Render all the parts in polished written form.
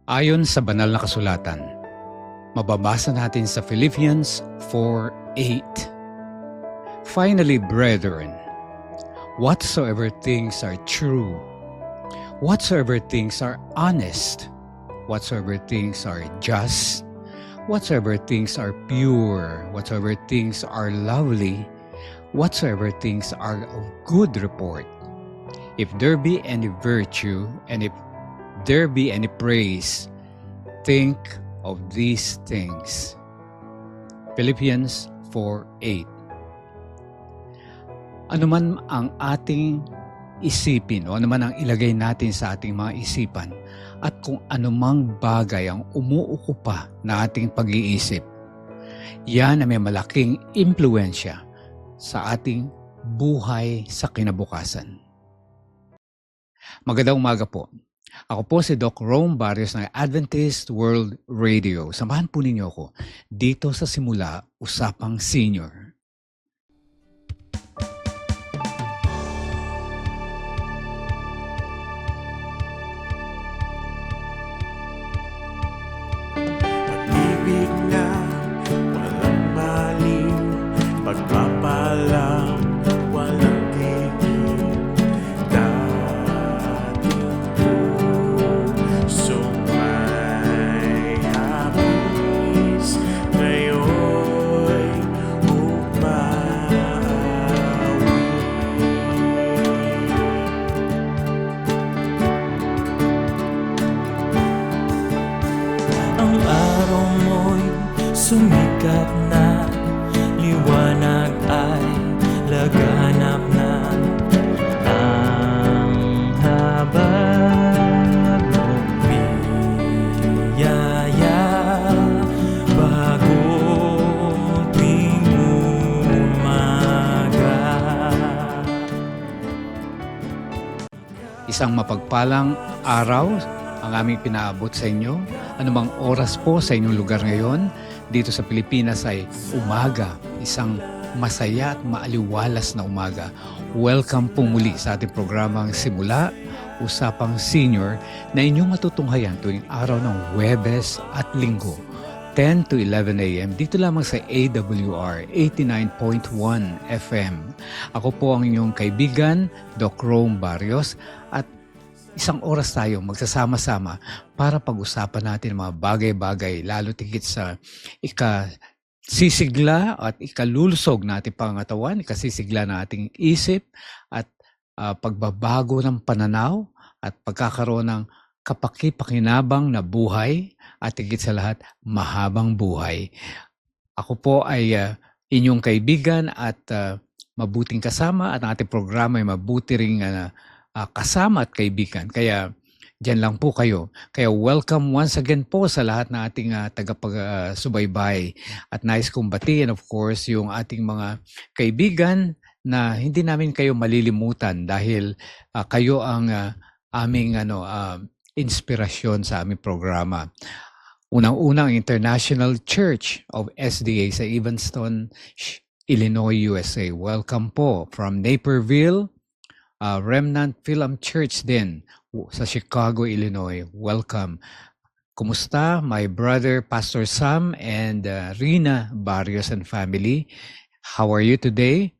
Ayon sa banal na kasulatan, mababasa natin sa Philippians 4:8. Finally, brethren, whatsoever things are true, whatsoever things are honest, whatsoever things are just, whatsoever things are pure, whatsoever things are lovely, whatsoever things are of good report, if there be any virtue and if there be any praise, think of these things. Philippians 4:8. Ano man ang ating isipin o ano man ang ilagay natin sa ating mga isipan at kung anumang bagay ang umuukupa na ating pag-iisip, yan ay may malaking impluensya sa ating buhay sa kinabukasan. Magandang umaga po. Ako po si Doc Rome Barrios ng Adventist World Radio. Samahan po ninyo ako dito sa Simula Usapang Senior. Pag-ibig na walang maliw, pagpapalang walang tigil, dating pusong may hapis, ngayon'y umawi. Ang araw mo'y sumikat na, liwanag ay laganap na. Ang habag mong biyaya, baguting umaga. Isang mapagpalang araw ang aming pinaabot sa inyo. Anumang oras po sa inyong lugar ngayon, dito sa Pilipinas ay umaga. Isang masaya at maaliwalas na umaga. Welcome po muli sa ating programang Simula Usapang Senior na inyong matutunghayan tuwing araw ng Huwebes at Linggo, 10 to 11 a.m. dito lamang sa AWR 89.1 FM. Ako po ang inyong kaibigan, Doc Rome Barrios, at isang oras tayo magsasama-sama para pag-usapan natin mga bagay-bagay, lalo tigit sa ikasisigla at ikalulusog natin pangatawan, ikasisigla na ating isip at pagbabago ng pananaw at pagkakaroon ng kapaki-pakinabang na buhay at higit sa lahat, mahabang buhay. Ako po ay inyong kaibigan at mabuting kasama at ang ating programa ay mabuti ring kasama at kaibigan. Kaya dyan lang po kayo. Kaya welcome once again po sa lahat ng ating tagapagsubaybay. At nais kong batiin of course yung ating mga kaibigan na hindi namin kayo malilimutan dahil kayo ang aming inspirasyon sa aming programa. Unang-unang International Church of SDA sa Evanston, Illinois, USA. Welcome po from Naperville. Remnant Film Church din sa Chicago, Illinois. Welcome. Kumusta my brother Pastor Sam and Rina Barrios and family? How are you today?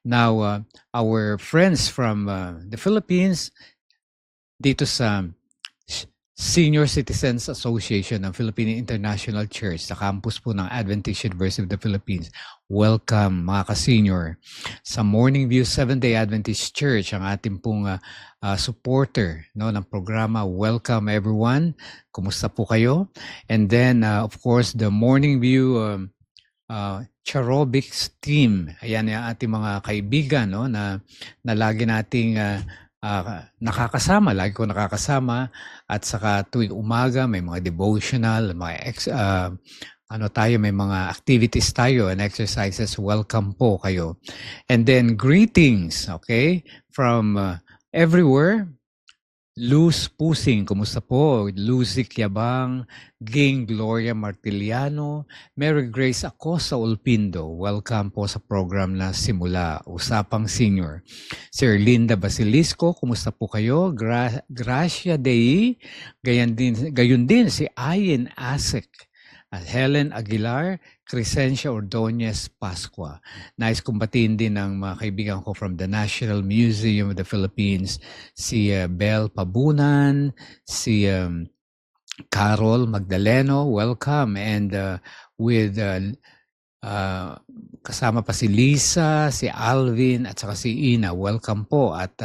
Now, our friends from the Philippines dito sa Senior Citizens Association ng Philippine International Church sa campus po ng Adventist University of the Philippines. Welcome mga ka-senior. Sa Morning View Seventh-day Adventist Church, ang ating pong supporter ng programa. Welcome everyone. Kumusta po kayo? And then of course the Morning View Charobics team. Ayan yung ating mga kaibigan na lagi nating nakakasama, lagi ko nakakasama at saka tuwing umaga may mga devotional, may mga activities tayo and exercises. Welcome po kayo. And then greetings, okay, from everywhere Luz Pusing, kumusta po? Lucy Kiabang, Ging Gloria Martiliano, Mary Grace Acosta Ulpindo. Welcome po sa program na Simula, Usapang Senior. Sir Linda Basilisco, kumusta po kayo? Gracia Dei, gayon din si Ayen Asek. At Helen Aguilar, Crescencia Ordonez Pascua. Nice kumbatiin din ng mga kaibigan ko from the National Museum of the Philippines, si Bel Pabunan, si Carol Magdaleno, welcome. And with kasama pa si Lisa, si Alvin, at saka si Ina, welcome po. At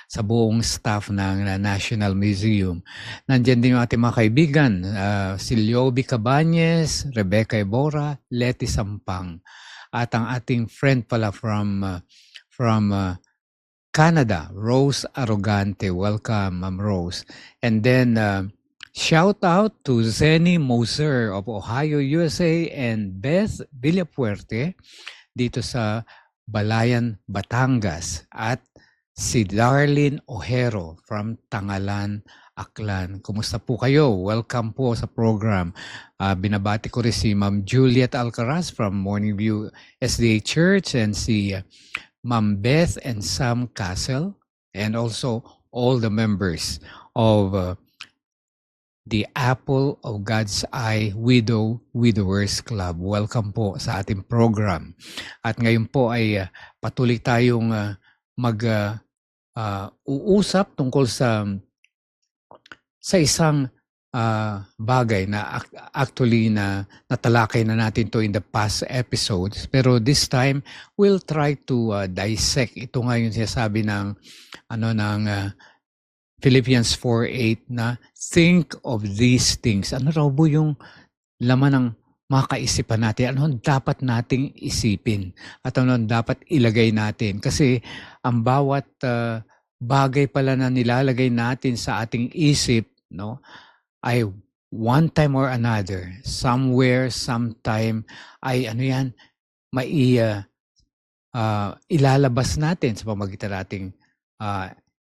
sa buong staff ng National Museum. Nandiyan din yung ating mga kaibigan, si Liobi Cabañez, Rebecca Ebora, Leti Sampang. At ang ating friend pala from Canada, Rose Arrogante. Welcome, Ma'am Rose. And then, shout out to Zenny Moser of Ohio, USA, and Beth Villapuerte dito sa Balayan, Batangas. At si Darlene Ojero from Tangalan, Aklan. Kumusta po kayo? Welcome po sa program. Binabati ko rin si Ma'am Juliet Alcaraz from Morning View SDA Church and si Ma'am Beth and Sam Castle, and also all the members of the Apple of God's Eye Widowers Club. Welcome po sa ating program. At ngayon po ay patuloy tayong uusap tungkol sa isang bagay na actually na natalakay na natin to in the past episodes. Pero this time, we'll try to dissect. Ito nga yung sinasabi ng Philippians 4:8 na think of these things. Ano raw po yung laman ng mga kaisipan natin? Ano ang dapat nating isipin? At ano ang dapat ilagay natin? Kasi ang bawat bagay pala na nilalagay natin sa ating isip, no, ay one time or another, somewhere, sometime, ay ilalabas natin sa pamamagitan nating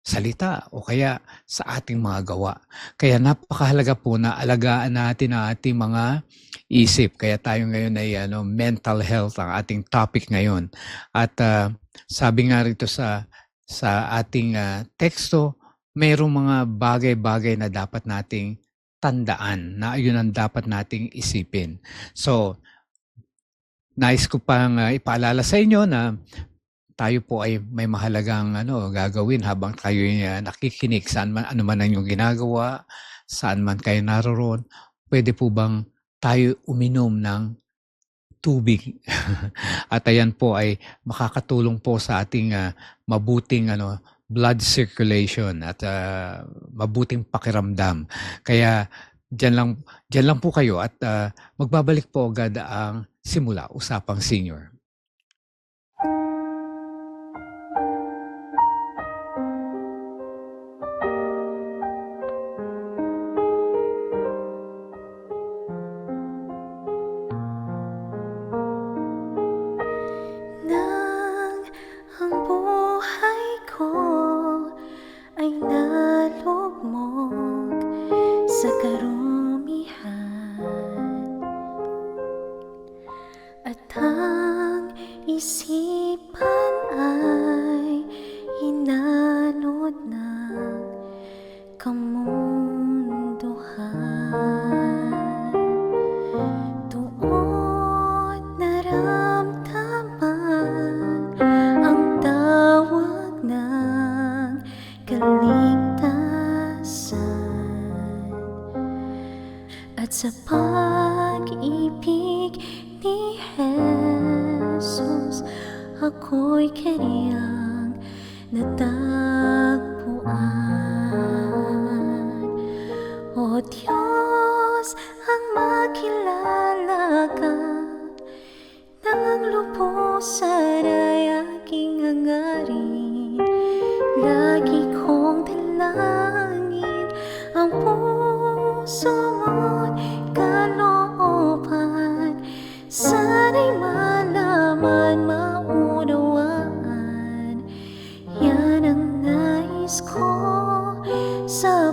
salita o kaya sa ating mga gawa. Kaya napakahalaga po na alagaan natin ang ating mga isip. Kaya tayo ngayon ay mental health ang ating topic ngayon. At sabi nga rito sa ating teksto, mayroong mga bagay-bagay na dapat nating tandaan na yun ang dapat nating isipin. So, nais ko pang ipaalala sa inyo na tayo po ay may mahalagang gagawin habang tayo nakikinig saan man, ano man ang inyong ginagawa, saan man kayo naroon. Pwede po bang tayo uminom ng tubig? At ayan po ay makakatulong po sa ating mabuting blood circulation at mabuting pakiramdam. Kaya dyan lang po kayo at magbabalik po agad ang Simula, Usapang Senior. Sa pag-ibig ni Jesus, ako'y kaniyang natagpuan. O Diyos, ang makilala ka, nang lubusan ay aking hangarin. Lagi kong dalangin ang puso mo't kalooban. Sana'y malaman, maunawaan. Yan ang nais ko sa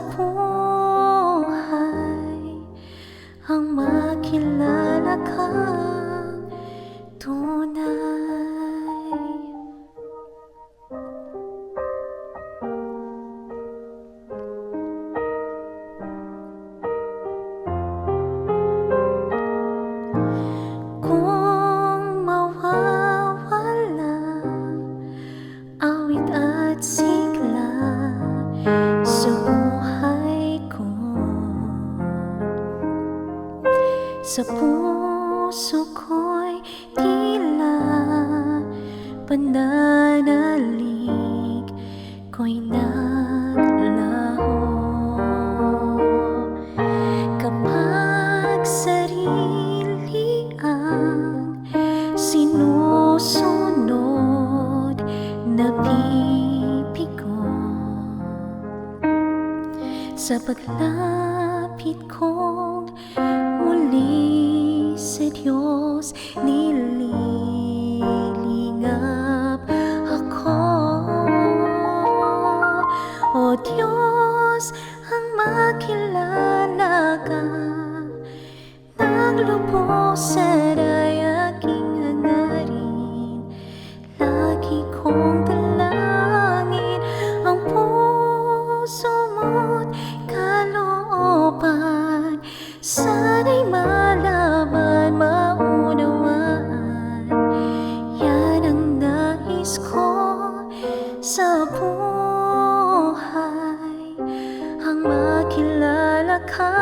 Sa puso ko'y tila pananalig ko'y naglaho. Kapag sarili ang sinusunod, nabibigo sa paglapit kong muli sa Diyos, nililingap ako. O Diyos, ang makilala ka ng lubusan ay aking hangarin. Lagi kong dalangin ang puso mo't kalooban. Sana'y malaman, maunawaan, yan ang nais ko sa buhay, ang makilala ka,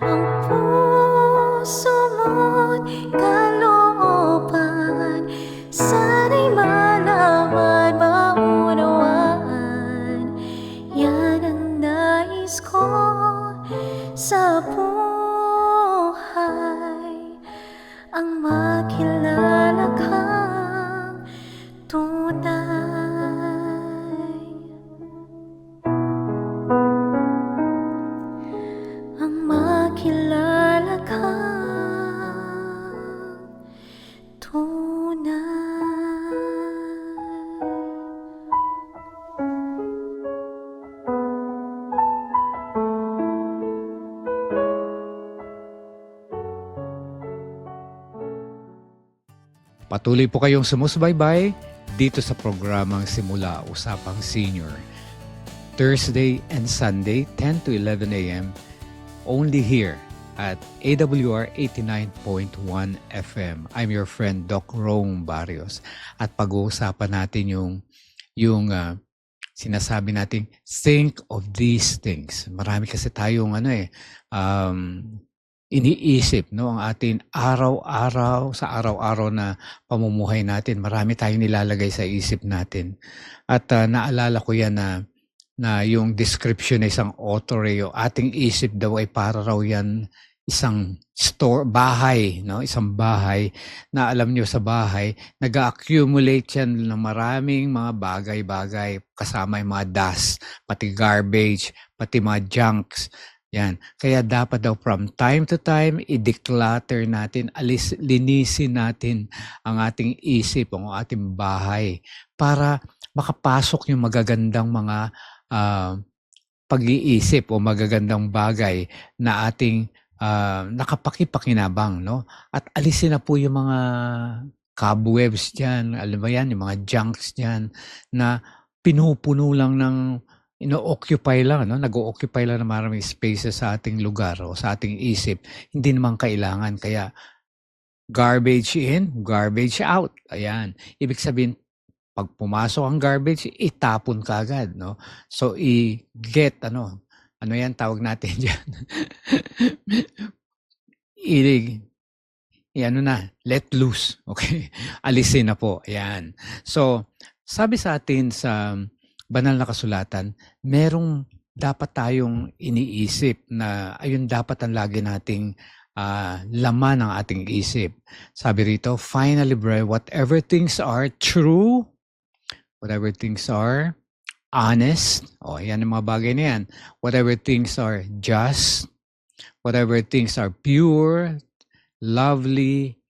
ang puso mo't kalooban. Sana'y malaman, maunawaan, yan ang nais ko sa buhay, ang makilala kang tunay, ang makilala kang tunay. Patuloy po kayong sumusubaybay dito sa programang Simula Usapang Senior. Thursday and Sunday, 10 to 11 a.m. only here at AWR 89.1 FM. I'm your friend Doc Rome Barrios. At pag-uusapan natin yung sinasabi nating think of these things. Marami kasi tayong iniisip, no, ang atin araw-araw sa araw-araw na pamumuhay natin. Marami tayong nilalagay sa isip natin. At naalala ko yan na yung description ng isang author, yung ating isip daw ay para raw yan isang bahay, no? Isang bahay na alam nyo sa bahay, nag-accumulate yan ng maraming mga bagay-bagay kasama yung mga dust, pati garbage, pati mga junks. Yan. Kaya dapat daw from time to time, i-declutter natin, linisin natin ang ating isip, ang ating bahay para makapasok yung magagandang mga pag-iisip o magagandang bagay na ating nakapakipakinabang, no? At alisin na po yung mga cobwebs dyan, alam ba yan, yung mga junks dyan na pinupuno lang ng ino-occupy lang, no? Nag-o-occupy lang ng maraming spaces sa ating lugar o sa ating isip. Hindi naman kailangan. Kaya garbage in, garbage out. Ayan. Ibig sabihin, pag pumasok ang garbage, itapon ka agad, no? So, i-get, ano yan, tawag natin dyan. Let loose. Okay? Alisin na po. Ayan. So, sabi sa atin sa banal na kasulatan, merong dapat tayong iniisip na ayun dapat ang lagi nating laman ng ating isip. Sabi rito, finally, bro, whatever things are true, whatever things are honest, yan ang mga bagay na yan. Whatever things are just, whatever things are pure, lovely,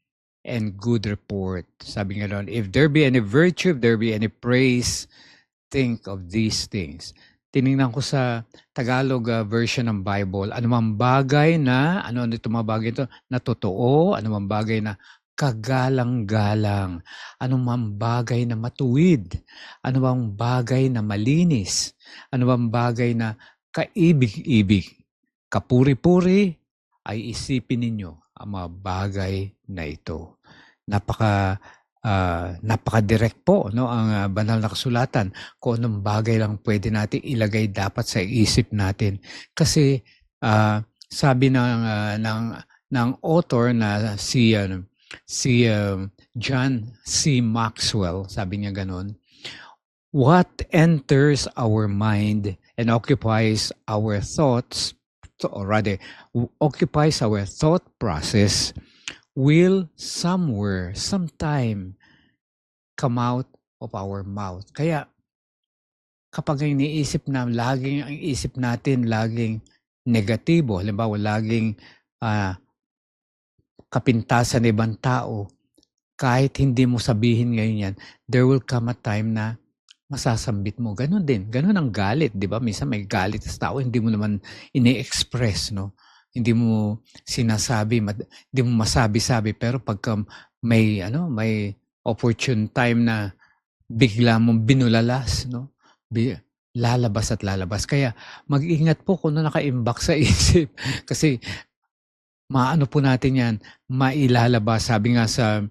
and good report. Sabi nga doon, if there be any virtue, if there be any praise, think of these things. Tinignan ko sa Tagalog version ng Bible, anumang bagay na, ano itong mga bagay ito, na totoo, anumang bagay na kagalang-galang, anumang bagay na matuwid, anumang bagay na malinis, anumang bagay na kaibig-ibig, kapuri-puri, ay isipin ninyo ang mga bagay na ito. Napaka-direct po, no, ang banal na kasulatan kung anong bagay lang pwede natin ilagay dapat sa isip natin. Kasi sabi ng ng author na si John C. Maxwell, sabi niya ganun, what enters our mind and occupies our thoughts, or rather, occupies our thought process will somewhere, sometime, come out of our mouth. Kaya, kapag iniisip na laging ang isip natin laging negatibo, halimbawa laging kapintasan ng ibang tao, kahit hindi mo sabihin ngayon yan, there will come a time na masasambit mo. Ganun din. Ganun ang galit, di ba? Minsan may galit sa tao, hindi mo naman ini-express, no? Hindi mo sinasabi, hindi mo masabi-sabi, pero pagka may opportune time na bigla mong binulalas, no? Lalabas at lalabas. Kaya mag-ingat po kung ano naka-imbak sa isip. Kasi maano po natin yan, mailalabas. Sabi nga sa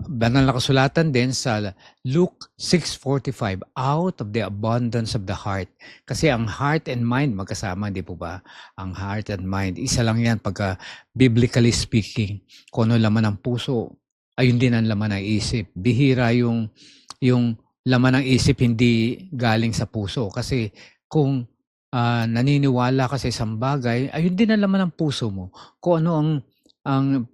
banal na kasulatan din sa Luke 6:45, out of the abundance of the heart. Kasi ang heart and mind magkasama, di po ba? Ang heart and mind, isa lang yan pagka biblically speaking. Kung ano laman ng puso, ayun din ang laman ng isip. Bihira yung laman ng isip hindi galing sa puso. Kasi kung naniniwala ka sa isang bagay, ayun din ang laman ng puso mo. Kung ano ang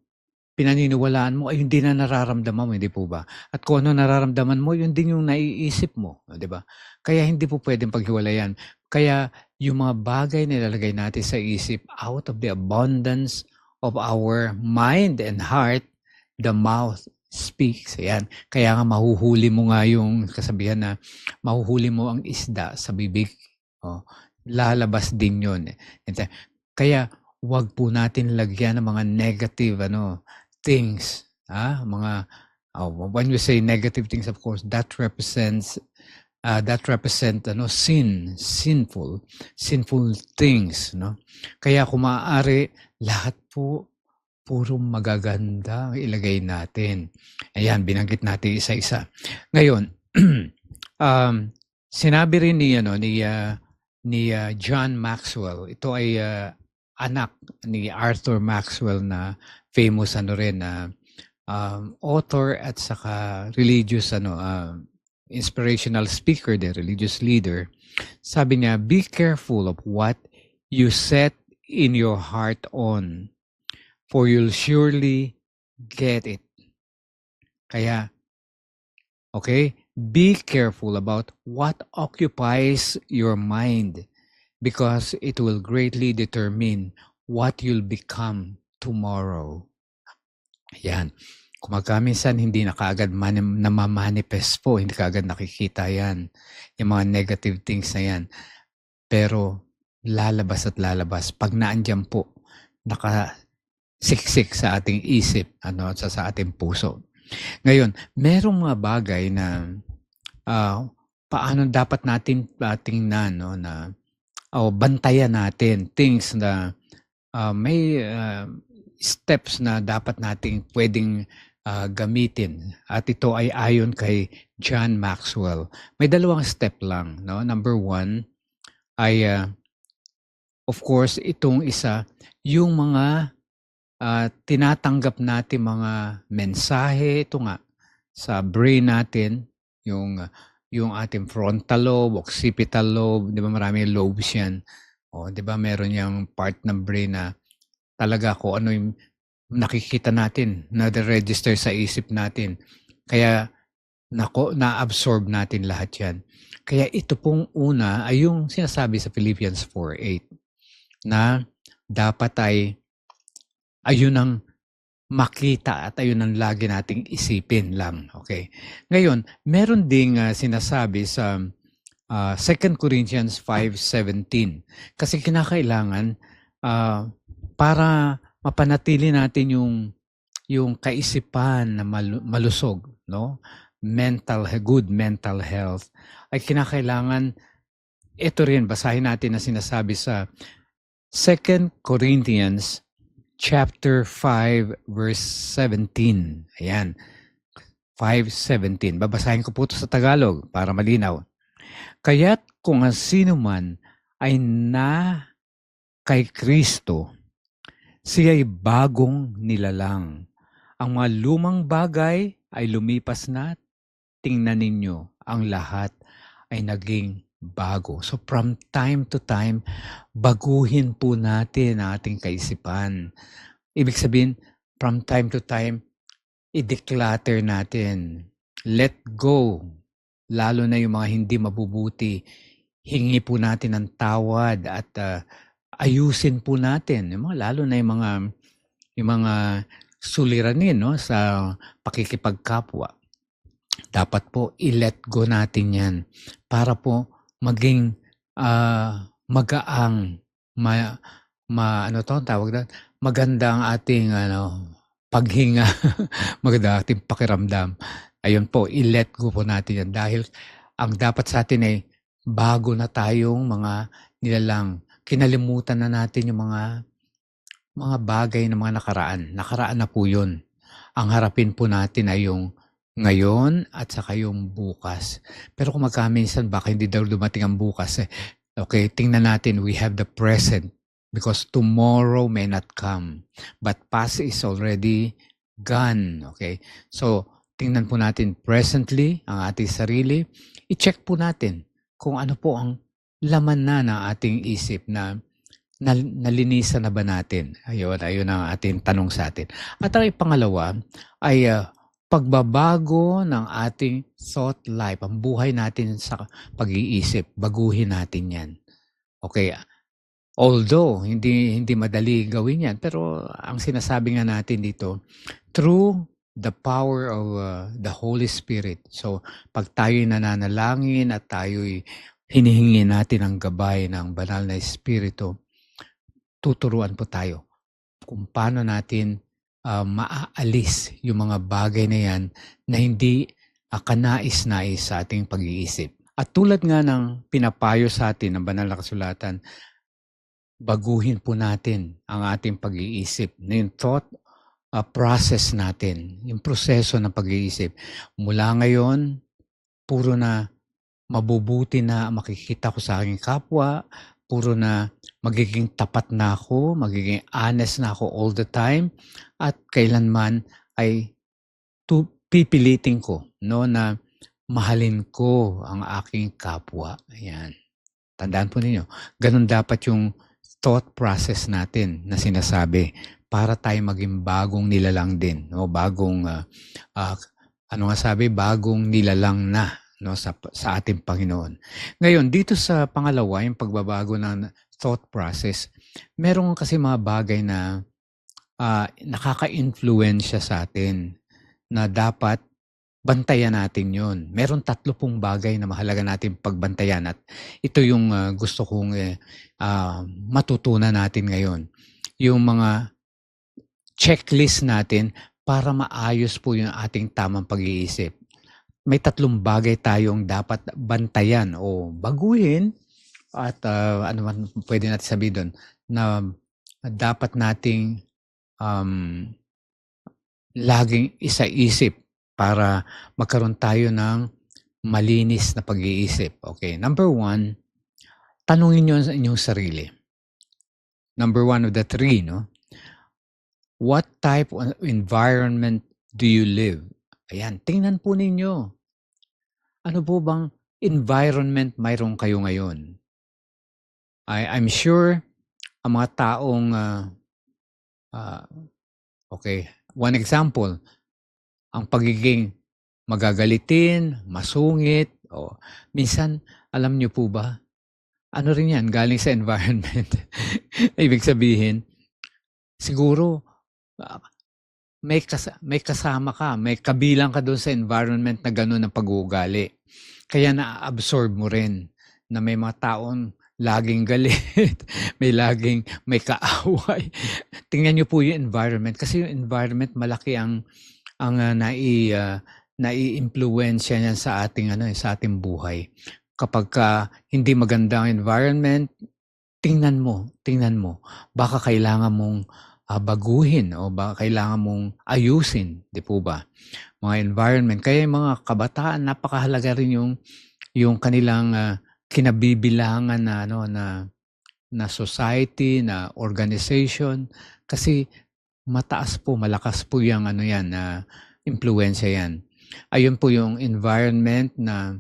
pinaniniwalaan mo, ayun din na nararamdaman mo, hindi po ba? At kung ano nararamdaman mo, yun din yung naiisip mo, di ba? Kaya hindi po pwedeng paghiwalayan. Kaya yung mga bagay na ilalagay natin sa isip, out of the abundance of our mind and heart, the mouth speaks. Ayan. Kaya nga mahuhuli mo nga yung kasabihan na mahuhuli mo ang isda sa bibig. Oh, lalabas din yun. Kaya wag po natin lagyan ng mga negative things. When we say negative things, of course, that represent sinful things, no? Kaya kung maaari, lahat po puro magaganda ang ilagay natin. Ayan, binanggit natin isa-isa. Ngayon, sinabi rin ni John Maxwell, ito ay anak ni Arthur Maxwell na famous author at saka religious inspirational speaker, the religious leader. Sabi niya, be careful of what you set in your heart on, for you'll surely get it. Kaya, okay, be careful about what occupies your mind, because it will greatly determine what you'll become tomorrow. Ayan. Kung minsan hindi na kaagad namamanifest po, hindi kaagad nakikita yan. Yung mga negative things na yan. Pero lalabas at lalabas. Pag naandyan po, nakasiksik sa ating isip, sa ating puso. Ngayon, merong mga bagay na paano dapat natin tingnan, na bantayan natin things na may steps na dapat nating pwedeng gamitin. At ito ay ayon kay John Maxwell. May dalawang step lang, no? Number 1 ay of course itong isa, yung mga tinatanggap natin mga mensahe, ito nga sa brain natin, yung ating frontal lobe, occipital lobe, di ba maraming lobes yan. Di ba meron yung part ng brain na talaga kung ano yung nakikita natin, na-register sa isip natin. Kaya na-absorb natin lahat yan. Kaya ito pong una ay yung sinasabi sa Philippians 4:8 na dapat ay ayun ang makita at ayun ang lagi nating isipin lang. Okay. Ngayon, meron ding sinasabi sa 2 Corinthians 5:17. Kasi kinakailangan para mapanatili natin yung kaisipan na malusog, no? Good mental health, ay kinakailangan ito rin, basahin natin na sinasabi sa 2 Corinthians chapter 5 verse 17. Ayan. 5:17. Babasahin ko po ito sa Tagalog para malinaw. Kaya't kung ang sino man ay na kay Kristo, Siya'y bagong nilalang. Ang mga lumang bagay ay lumipas na. Tingnan ninyo, ang lahat ay naging bago. So from time to time, baguhin po natin ang ating kaisipan. Ibig sabihin, from time to time, i-declutter natin. Let go. Lalo na yung mga hindi mabubuti. Hingi po natin ng tawad at ayusin po natin. Lalo na yung mga suliranin, no, sa pakikipagkapwa. Dapat po i-let go natin yan para po maging magaang, maganda ang ating paghinga, maganda ang ating pakiramdam. Ayun po, i-let go po natin yan dahil ang dapat sa atin ay bago na tayong mga nilalang. Kinalimutan na natin yung mga bagay na mga nakaraan. Nakaraan na po yun. Ang harapin po natin ay yung ngayon at saka yung bukas. Pero kung magkaminsan baka hindi daw dumating ang bukas. Okay, tingnan natin, we have the present because tomorrow may not come. But past is already gone. Okay, so tingnan po natin presently ang ating sarili. I-check po natin kung ano po ang laman na ng ating isip na nalinisan na ba natin? Ayun ang ating tanong sa atin. At ang pangalawa ay pagbabago ng ating thought life, ang buhay natin sa pag-iisip, baguhin natin yan. Okay, although hindi madali gawin yan, pero ang sinasabi nga natin dito, through the power of the Holy Spirit. So, pag tayo'y nananalangin at tayo'y hinihingi natin ang gabay ng banal na Espiritu, tuturuan po tayo kung paano natin maaalis yung mga bagay na yan na hindi kanais-nais sa ating pag-iisip. At tulad nga ng pinapayo sa atin ng banal na kasulatan, baguhin po natin ang ating pag-iisip, na yung thought process natin, yung proseso ng pag-iisip. Mula ngayon, puro na mabubuti na makikita ko sa aking kapwa, puro na magiging tapat na ako, magiging honest na ako all the time, at kailanman ay pipilitin ko, no, na mahalin ko ang aking kapwa. Ayan. Tandaan po ninyo, ganun dapat yung thought process natin na sinasabi para tayo maging bagong nilalang din, no, bagong bagong nilalang na, no, sa ating Panginoon. Ngayon, dito sa pangalawa, yung pagbabago ng thought process, meron kasi mga bagay na nakaka-influensya sa atin na dapat bantayan natin yon. Meron 30 bagay na mahalaga natin pagbantayan at ito yung gusto kong matutunan natin ngayon. Yung mga checklist natin para maayos po yung ating tamang pag-iisip. May 3 bagay tayong dapat bantayan o baguhin at ano man pwede natin sabihin doon na dapat nating laging isa-isip para magkaroon tayo ng malinis na pag-iisip. Okay, number 1, tanungin nyo sa inyong sarili. Number 1 of the 3, no? What type of environment do you live? Ayan, tingnan po ninyo. Ano po bang environment mayroon kayo ngayon? I'm sure ang mga taong okay, one example, ang pagiging magagalitin, masungit, o minsan, alam nyo po ba, ano rin yan, galing sa environment. Ibig sabihin, siguro, may kasama ka, may kabilang ka doon sa environment na gano'n ang pag-uugali. Kaya na-absorb mo rin na may mga taong laging galit, may kaaway. Tingnan niyo po yung environment kasi yung environment malaki ang nai-impluwensya niyan sa ating sa ating buhay. Kapag hindi maganda ang environment, tingnan mo, baka kailangan mong baguhin o baka kailangan mong ayusin, di po ba? Mga environment. Kaya yung mga kabataan, napakahalaga rin yung kanilang kinabibilangan na na society, na organization, kasi mataas po, malakas po yung ano yan, na impluwensya yan. Ayun po yung environment na,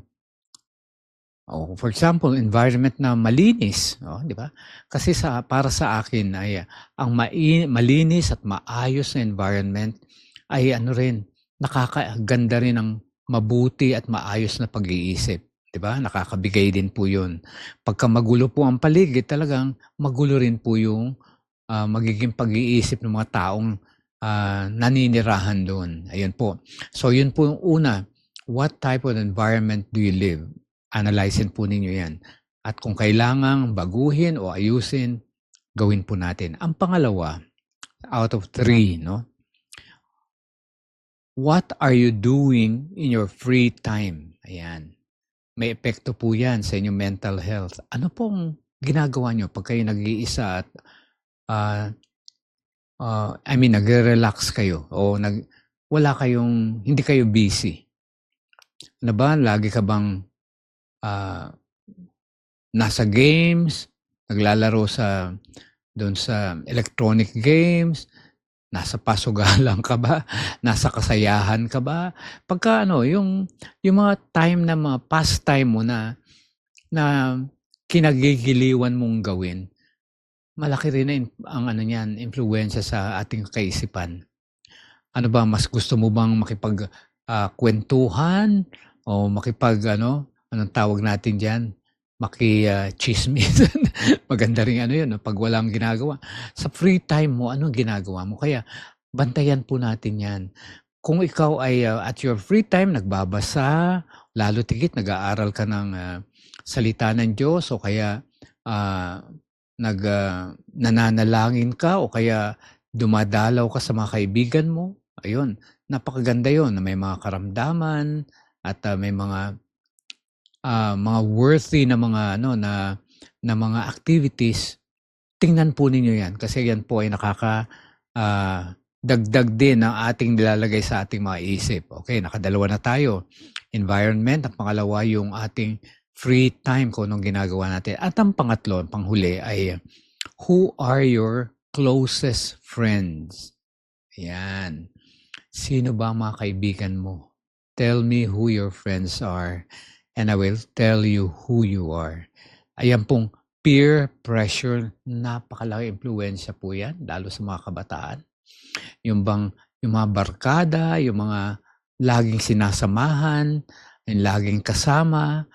for example, environment na malinis, di ba? Kasi para sa akin ay ang malinis at maayos na environment ay ano rin, nakakaganda rin ng mabuti at maayos na pag-iisip. 'Di ba? Nakakabigay din po 'yun. Pagka magulo po ang paligid, talagang magulo rin po yung magiging pag-iisip ng mga taong naninirahan doon. Ayun po. So, yun po yung una. What type of environment do you live? Analyzein po ninyo yan. At kung kailangang baguhin o ayusin, gawin po natin. Ang pangalawa, out of 3, no? What are you doing in your free time? Ayan. May epekto po yan sa inyong mental health. Ano pong ginagawa nyo pag kayo nag-iisa at nagre-relax kayo o hindi kayo busy? Ano ba? Lagi ka bang nasa games, naglalaro doon sa electronic games, nasa pasugalan ka ba? Nasa kasayahan ka ba? Pagka yung mga time na mga pastime mo na kinagigiliwan mong gawin, malaki rin ang impluwensya sa ating kaisipan. Ano ba, mas gusto mo bang kwentuhan o anong tawag natin diyan? Chismis. Maganda rin yun, pag walang ginagawa. Sa free time mo, anong ginagawa mo? Kaya bantayan po natin yan. Kung ikaw ay at your free time, nagbabasa, lalo tigit, nag-aaral ka ng salita ng Diyos, o kaya nananalangin ka, o kaya dumadalaw ka sa mga kaibigan mo, ayun, napakaganda yun, na may mga karamdaman, at may mga worthy na mga na mga activities. Tingnan po ninyo yan kasi yan po ay dagdag din ng ating nilalagay sa ating mga isip. Okay, nakadalawa na tayo. Environment, ang pangalawa yung ating free time kung anong ginagawa natin. At ang pangatlo, panghuli ay who are your closest friends? Yan. Sino ba ang mga kaibigan mo? Tell me who your friends are. And I will tell you who you are. Ayan pong peer pressure, napakalaki impluwensya po yan, lalo sa mga kabataan. Yung mga barkada, yung mga laging sinasamahan, yung laging kasama,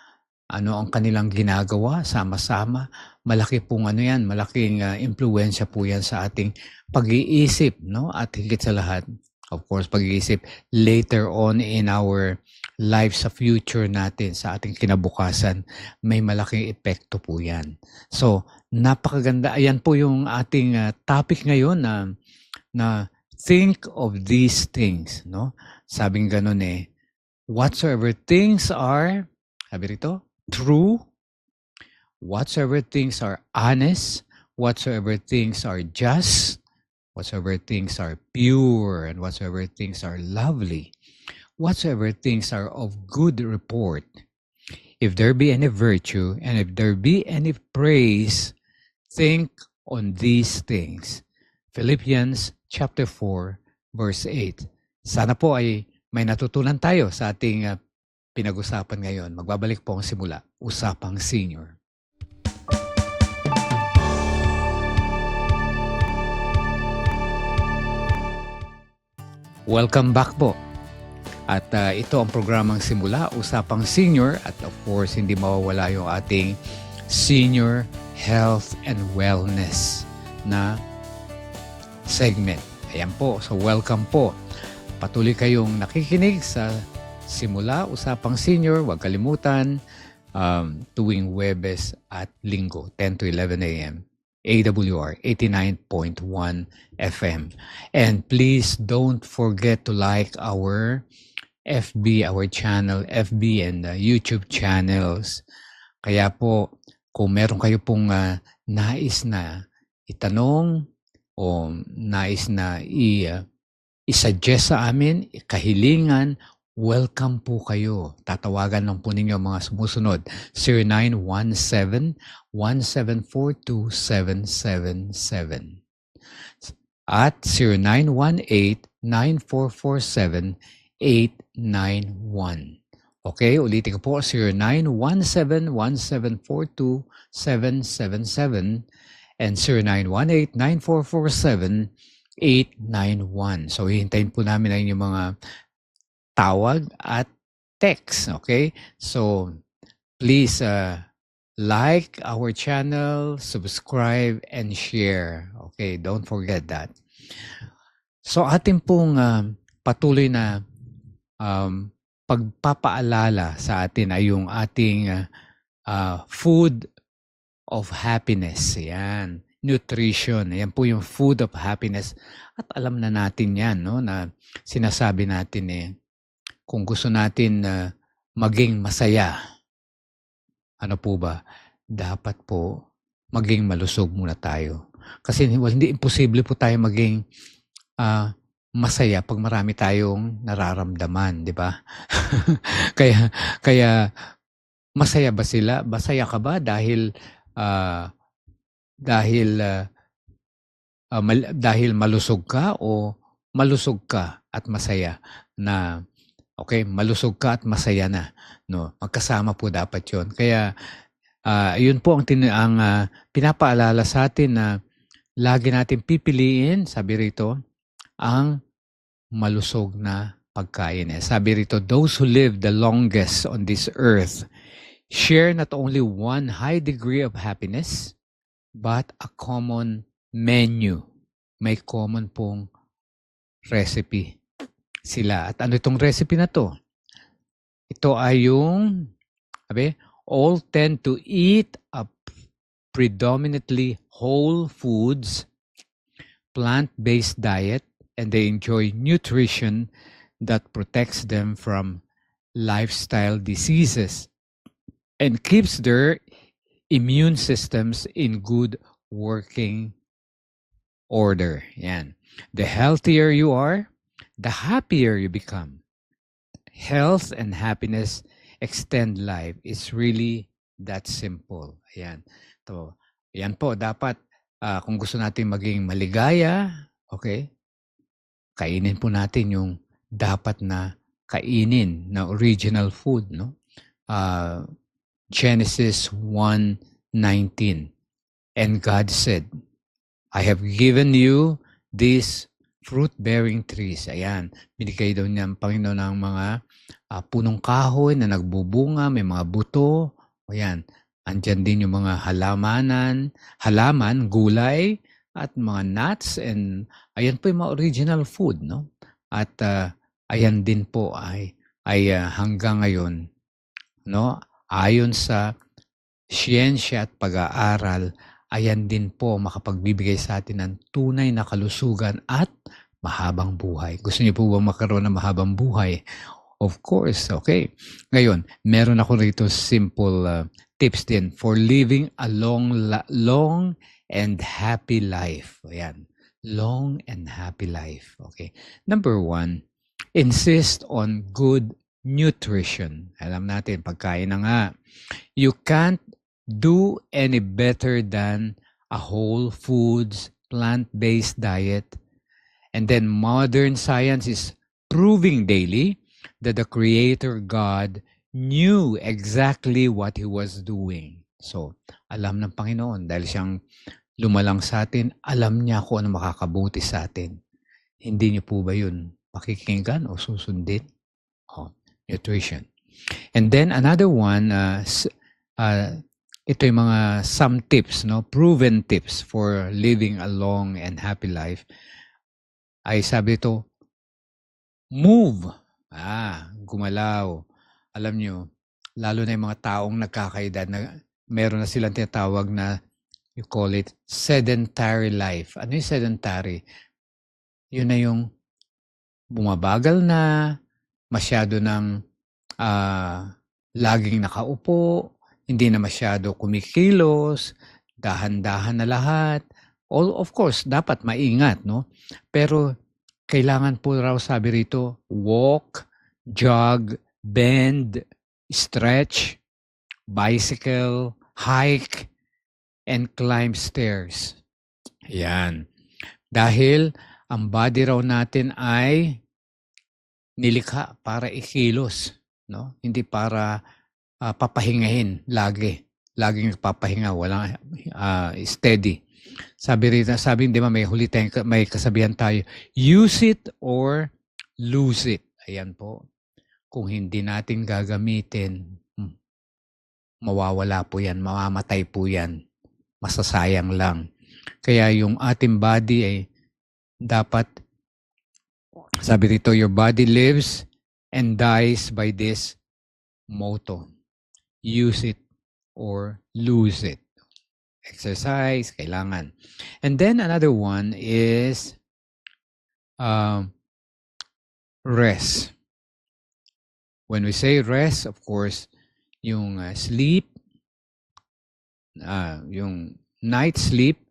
ano ang kanilang ginagawa, sama-sama, malaki pong malaking impluwensya po yan sa ating pag-iisip, no? At higit sa lahat, of course, pag-iisip later on in our life sa future natin, sa ating kinabukasan, may malaking epekto po yan. So, napakaganda. Ayan po yung ating topic ngayon na think of these things. No? Sabing ganun whatsoever things are, sabi rito, true, whatsoever things are honest, whatsoever things are just, whatsoever things are pure, and whatsoever things are lovely, whatsoever things are of good report, if there be any virtue, and if there be any praise, think on these things. Philippians chapter 4, verse 8. Sana po ay may natutunan tayo sa ating pinag-usapan ngayon. Magbabalik po ang simula, Usapang Senior. Welcome back po. At ito ang programang Simula, Usapang Senior, at of course, hindi mawawala yung ating Senior Health and Wellness na segment. Ayan po, so welcome po. Patuloy kayong nakikinig sa Simula, Usapang Senior. Huwag kalimutan, tuwing Huwebes at Linggo, 10 to 11 a.m. AWR 89.1 FM. And please don't forget to like our FB, our channel, FB and YouTube channels. Kaya po, kung meron kayo pong nais na itanong o nais na i-suggest sa amin, kahilingan, welcome po kayo. Tatawagan lang po ninyo ang mga sumusunod. 0917-1742-777 at 0918-9447-891. Okay, ulitin ko po, 0917-1742-777 and 0918-9447-891. So, hihintayin po namin ang inyong mga tawag at text. Okay? So, please like our channel, subscribe, and share. Okay? Don't forget that. So, atin pong patuloy na pagpapaalala sa atin ay yung ating food of happiness. Yan. Nutrition. Yan po yung food of happiness. At alam na natin yan, no? Na sinasabi natin kung gusto natin maging masaya, ano po ba? Dapat po maging malusog muna tayo. Kasi hindi imposible po tayo maging masaya pag marami tayong nararamdaman, di ba? kaya masaya ba sila? Masaya ka ba dahil dahil malusog ka o malusog ka at masaya na okay, malusog ka at masaya na, no? Magkasama po dapat 'yon. Kaya yun po ang pinapaalala sa atin na lagi natin pipiliin, sabi rito, ang malusog na pagkain. Sabi rito, those who live the longest on this earth share not only one high degree of happiness, but a common menu. May common pong recipe sila. At ano itong recipe na to? Ito ay yung, all tend to eat a predominantly whole foods, plant-based diet, and they enjoy nutrition that protects them from lifestyle diseases and keeps their immune systems in good working order. Yan. The healthier you are, the happier you become. Health and happiness extend life. It's really that simple. Ayan. So, yan po. Dapat, kung gusto natin maging maligaya, okay, kainin po natin yung dapat na kainin na original food, no? Genesis 1:19. And God said, I have given you these fruit-bearing trees. Ayan, binigay daw niya ang Panginoon ng mga punong kahoy na nagbubunga, may mga buto. Ayan, andyan din yung mga halaman, gulay, at mga nuts, and ayan po yung mga original food, no? At ayan din po ay hanggang ngayon, no? Ayon sa siyensya at pag-aaral, ayan din po makapagbibigay sa atin ng tunay na kalusugan at mahabang buhay. Gusto niyo po ba magkaroon ng mahabang buhay? Of course, okay. Ngayon, meron ako rito simple tips din for living a long and happy life. Ayan. Long and happy life. Okay. Number 1, insist on good nutrition. Alam natin, pagkain na nga. You can't do any better than a whole foods, plant-based diet. And then modern science is proving daily that the Creator God knew exactly what He was doing. So, alam ng Panginoon dahil siyang lumalang sa atin, alam niya kung ano makakabuti sa atin. Hindi niyo po ba yun pakikinggan o susundin? Nutrition. And then another one, ito yung mga some tips, no? Proven tips for living a long and happy life. Ay sabi ito, move. Gumalaw. Alam nyo, lalo na yung mga taong nagkakaedad na meron na silang tinatawag na you call it sedentary life. Ano yung sedentary? Yun na yung bumabagal na, masyado ng laging nakaupo, hindi na masyado kumikilos, dahan-dahan na lahat. Of course, dapat maingat, no? Pero kailangan po raw, sabi rito, walk, jog, bend, stretch, bicycle, hike, and climb stairs. Yan. Dahil ang body raw natin ay nilikha para ikilos, no? Hindi para papahingahin lagi. Laging nagpapahinga, walang steady. Sabi di ba may kasabihan tayo, use it or lose it. Ayan po. Kung hindi natin gagamitin, mawawala po yan, mamamatay po yan. Masasayang lang. Kaya yung ating body ay dapat, sabi dito, your body lives and dies by this motto. Use it or lose it. Exercise, kailangan. And then another one is rest. When we say rest, of course, yung sleep, yung night sleep,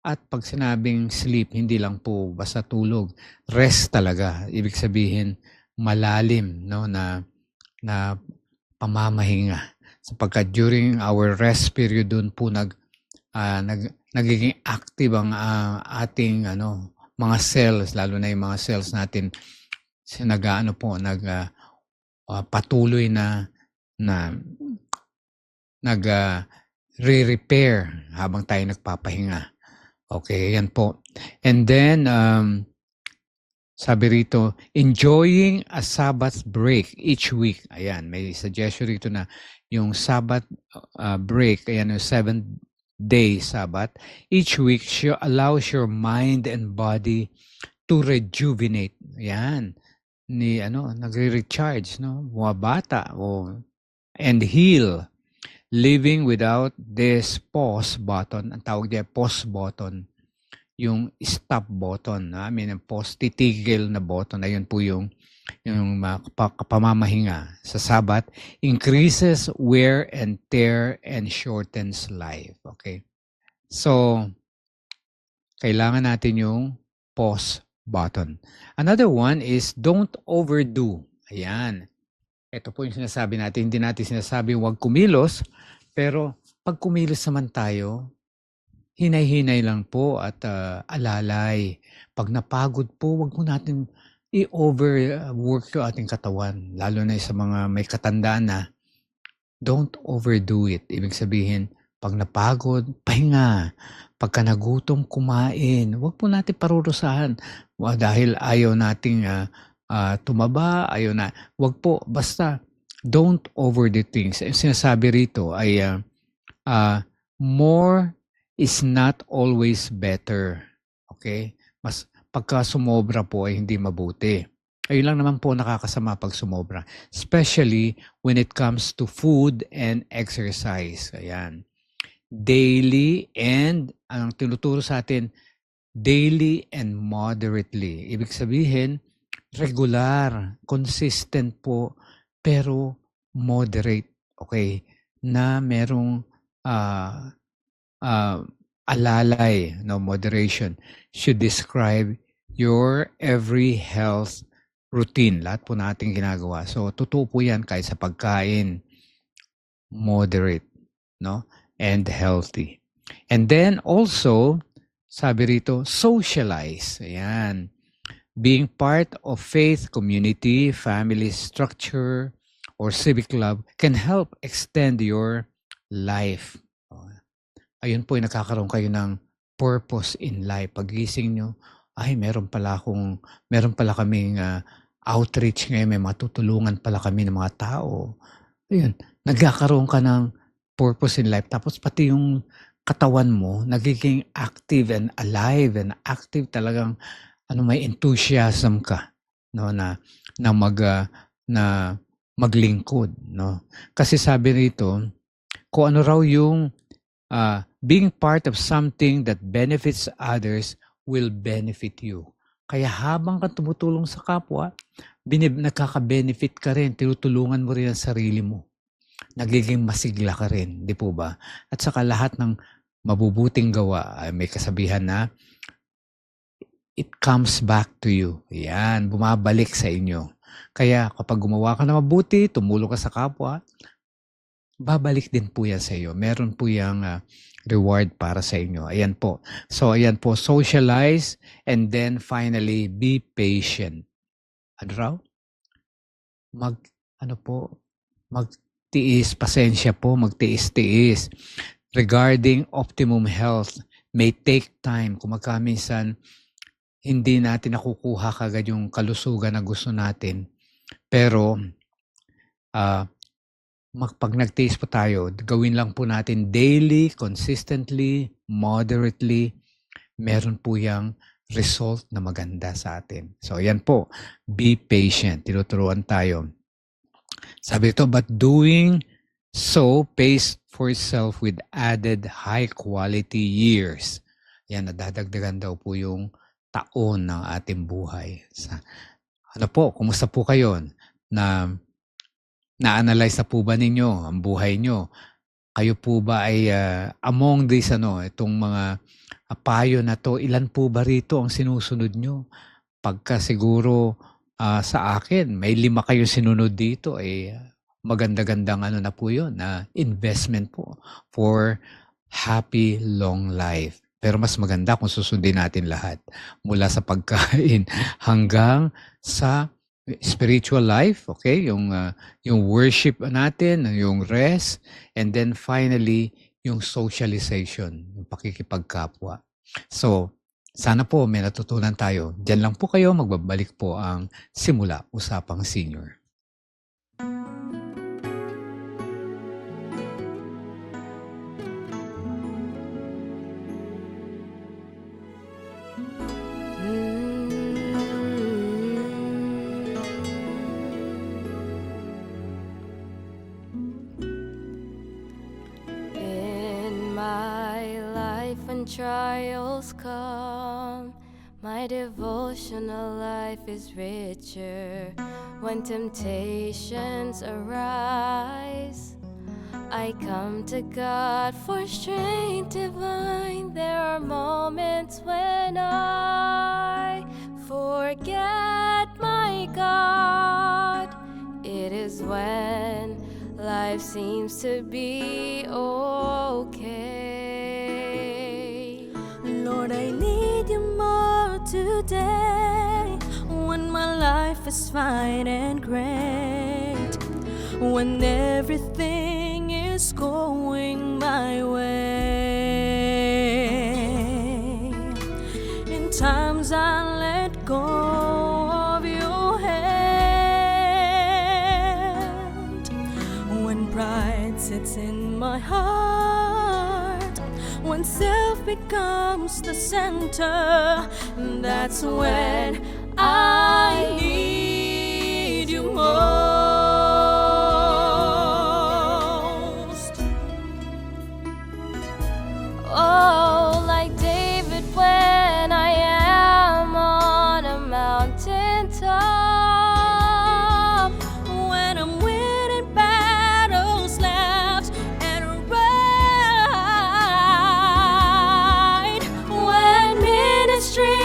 at pag sinabing sleep, hindi lang po basta tulog. Rest talaga. Ibig sabihin, malalim, no, na pamamahinga. Sapagkat during our rest period doon po nagiging active ang ating mga cells, lalo na yung mga cells natin patuloy na re-repair habang tayo nagpapahinga. Okay, yan po. And then sabi rito, enjoying a Sabbath break each week. Ayan, may suggestion rito na yung Sabbath break, ayan, yung 7-day Sabbath, each week allows your mind and body to rejuvenate. Ayan, nagre-recharge, no? Bumabata, and heal. Living without this pause button, ang tawag niya pause button, yung stop button, yung pause, titigil na button, ayun po yung pamamahinga sa Sabbath, increases wear and tear and shortens life. Okay? So, kailangan natin yung pause button. Another one is don't overdo. Ayan. Ito po yung sinasabi natin. Hindi natin sinasabi huwag kumilos, pero pag kumilos naman tayo, hinay-hinay lang po at alalay. Pag napagod po, huwag mo natin i-overwork yung ating katawan. Lalo na sa mga may katandaan na don't overdo it. Ibig sabihin, pag napagod, pahinga. Pagka nagutom, kumain. Huwag po natin parurusahan. Dahil ayaw nating tumaba, wag po, basta don't overdo things. Yung sinasabi rito ay more is not always better. Okay? Mas pagka sumobra po ay hindi mabuti. Ayun lang naman po nakakasama pag sumobra. Especially when it comes to food and exercise. Ayan. Daily and, ang tinuturo sa atin, daily and moderately. Ibig sabihin, regular, consistent po, pero moderate, okay? Na merong alalay, no, moderation, should describe your every health routine. Lahat po natin ginagawa. So, totoo po yan kahit sa pagkain, moderate, no? And healthy. And then also, sabi rito, socialize. Ayan. Being part of faith community, family structure, or civic club can help extend your life. Ayun po, nakakaroon kayo ng purpose in life. Pagising nyo, ay meron pala kaming outreach ngayon, may matutulungan pala kami ng mga tao. Ayun, nagkakaroon ka ng purpose in life. Tapos pati yung katawan mo, nagiging active and alive and active talagang may enthusiasm ka, no, na maglingkod, no. Kasi sabi rito, kung ano raw yung being part of something that benefits others will benefit you. Kaya habang ka tumutulong sa kapwa, nakaka-benefit ka rin, tinutulungan mo rin ang sarili mo. Nagiging masigla ka rin, di po ba? At saka lahat ng mabubuting gawa, may kasabihan na, it comes back to you. Yan, bumabalik sa inyo. Kaya kapag gumawa ka na mabuti, tumulong ka sa kapwa, babalik din po yan sa iyo. Meron po yang reward para sa inyo. Ayan po. So, ayan po, socialize and then finally, be patient. Ano raw? Ano po, magtiis, pasensya po, magtiis-tiis. Regarding optimum health, may take time. Kung minsan, hindi natin nakukuha kagad yung kalusugan na gusto natin. Pero, pag nagtiis po tayo, gawin lang po natin daily, consistently, moderately, meron po yung result na maganda sa atin. So, yan po. Be patient. Tinuturuan tayo. Sabi ito, but doing so pays for itself with added high-quality years. Yan, nadadagdagan daw po yung taon ng ating buhay. Ano po, kumusta po kayo? Na-analyze na po ba ninyo ang buhay nyo? Kayo po ba ay among these itong mga payo na to, ilan po ba rito ang sinusunod nyo? Pagka siguro sa akin, may 5 kayong sinunod dito, maganda-gandang na po yun, na investment po for happy long life. Pero mas maganda kung susundin natin lahat. Mula sa pagkain hanggang sa spiritual life, okay? Yung worship natin, yung rest, and then finally, yung socialization, yung pakikipagkapwa. So, sana po may natutunan tayo. Diyan lang po kayo, magbabalik po ang Simula Usapang Senior. Trials come, my devotional life is richer. When temptations arise, I come to God for strength divine. There are moments when I forget my God. It is when life seems to be okay. Lord, I need you more today. When my life is fine and great, when everything is going my way. In times I let go of your hand, when pride sits in my heart, when self becomes the center, that's when I need you most. Oh, like David when I am on a mountain top, When I'm winning battles left and right, when ministry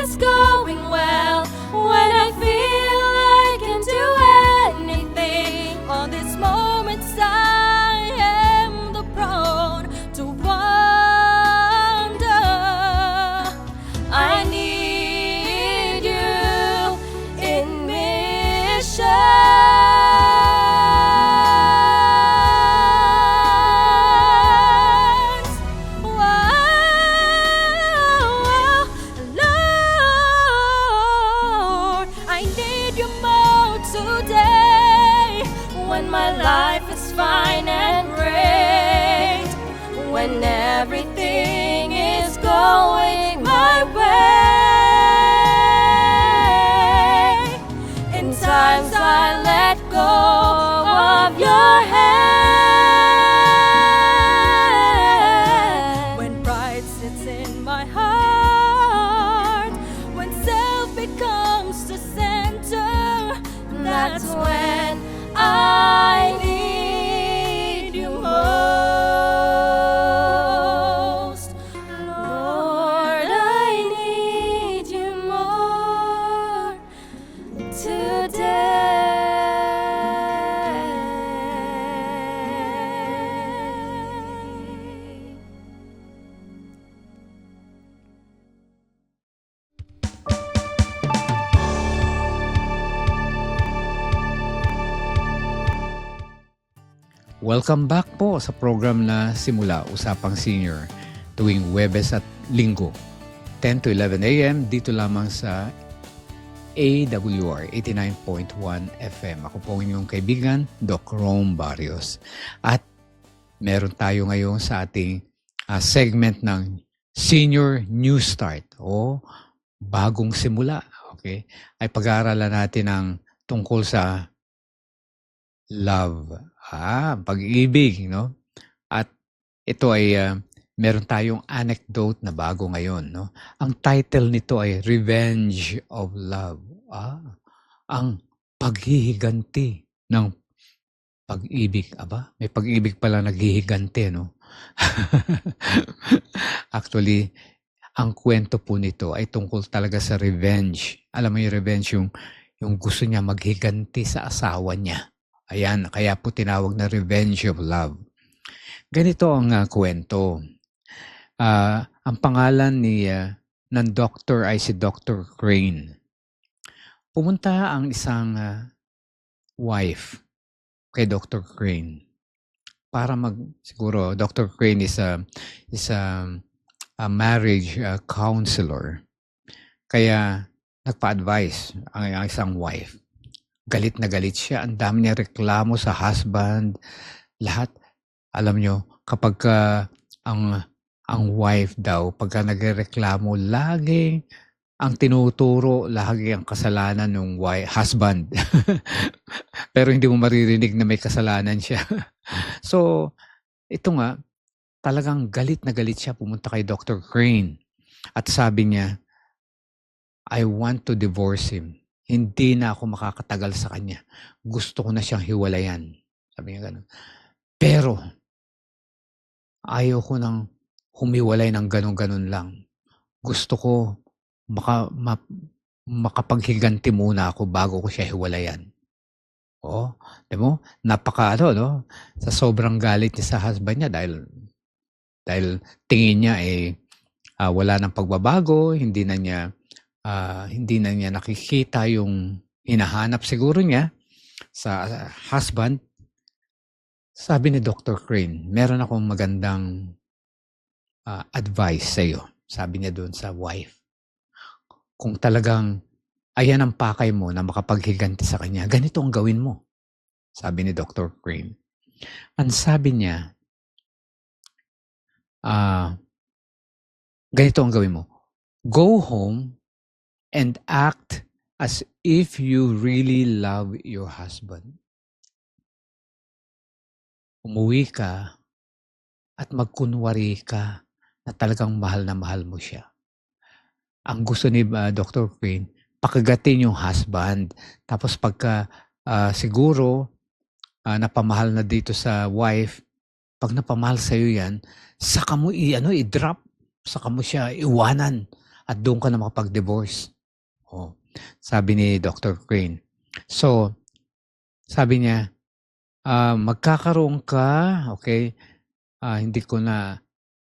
is going well, when I feel I can do anything. all these moments I am the prone to wonder. I need you in missions. Lord, I need you more today. When my life is fine and great, when everything is going my way. In times I let go of your hand. When pride sits in my heart, when self becomes the center, That's when I need you most. Lord, I need you more today. Welcome back po sa program na Simula Usapang Senior tuwing Huwebes at Linggo, 10 to 11 a.m. dito lamang sa AWR 89.1 FM. Ako po ang inyong kaibigan, Doc Rome Barrios. At meron tayo ngayon sa ating segment ng Senior New Start o Bagong Simula. Okay? Ay pag-aaralan natin ang tungkol sa love. Pag-ibig, no? At ito ay meron tayong anecdote na bago ngayon, no? Ang title nito ay Revenge of Love. Ang paghihiganti ng pag-ibig. May pag-ibig pala naghihiganti, no? Actually, ang kwento po nito ay tungkol talaga sa revenge. Alam mo yung revenge, yung gusto niya maghiganti sa asawa niya. Ayan, kaya po tinawag na Revenge of Love. Ganito ang kwento. Ang pangalan ng doctor ay si Dr. Crane. Pumunta ang isang wife kay Dr. Crane para siguro Dr. Crane is a marriage counselor. Kaya nagpa-advise ang isang wife. Galit na galit siya. Ang dami niya reklamo sa husband. Lahat, alam nyo, kapag ang wife daw, pagka nagreklamo, lagi ang tinuturo, lagi ang kasalanan ng husband. Pero hindi mo maririnig na may kasalanan siya. So, ito nga, talagang galit na galit siya. Pumunta kay Dr. Crane. At sabi niya, I want to divorce him. Hindi na ako makakatagal sa kanya. Gusto ko na siyang hiwalayan. Sabi niya gano'n. Pero, ayaw ko nang humiwalay ng gano'n-gano'n lang. Gusto ko makapaghiganti muna ako bago ko siya hiwalayan. Oo. Di mo? No? Sa sobrang galit niya sa husband niya dahil tingin niya wala nang pagbabago, hindi na niya nakikita yung hinahanap siguro niya sa husband. Sabi ni Dr. Crane, meron akong magandang advice sa iyo. Sabi niya doon sa wife. Kung talagang ayan ang pakay mo na makapaghiganti sa kanya, ganito ang gawin mo. Sabi ni Dr. Crane. Ang sabi niya, ganito ang gawin mo. Go home and act as if you really love your husband. Umuwi ka at magkunwari ka na talagang mahal na mahal mo siya. Ang gusto ni Dr. Crane, pakagatin yung husband. Tapos pagka siguro napamahal na dito sa wife, pag napamahal sa'yo yan, saka mo i-drop, saka mo siya iwanan at doon ka na makapag-divorce. Sabi ni Dr. Crane. So, sabi niya, magkakaroon ka, okay, hindi ko na,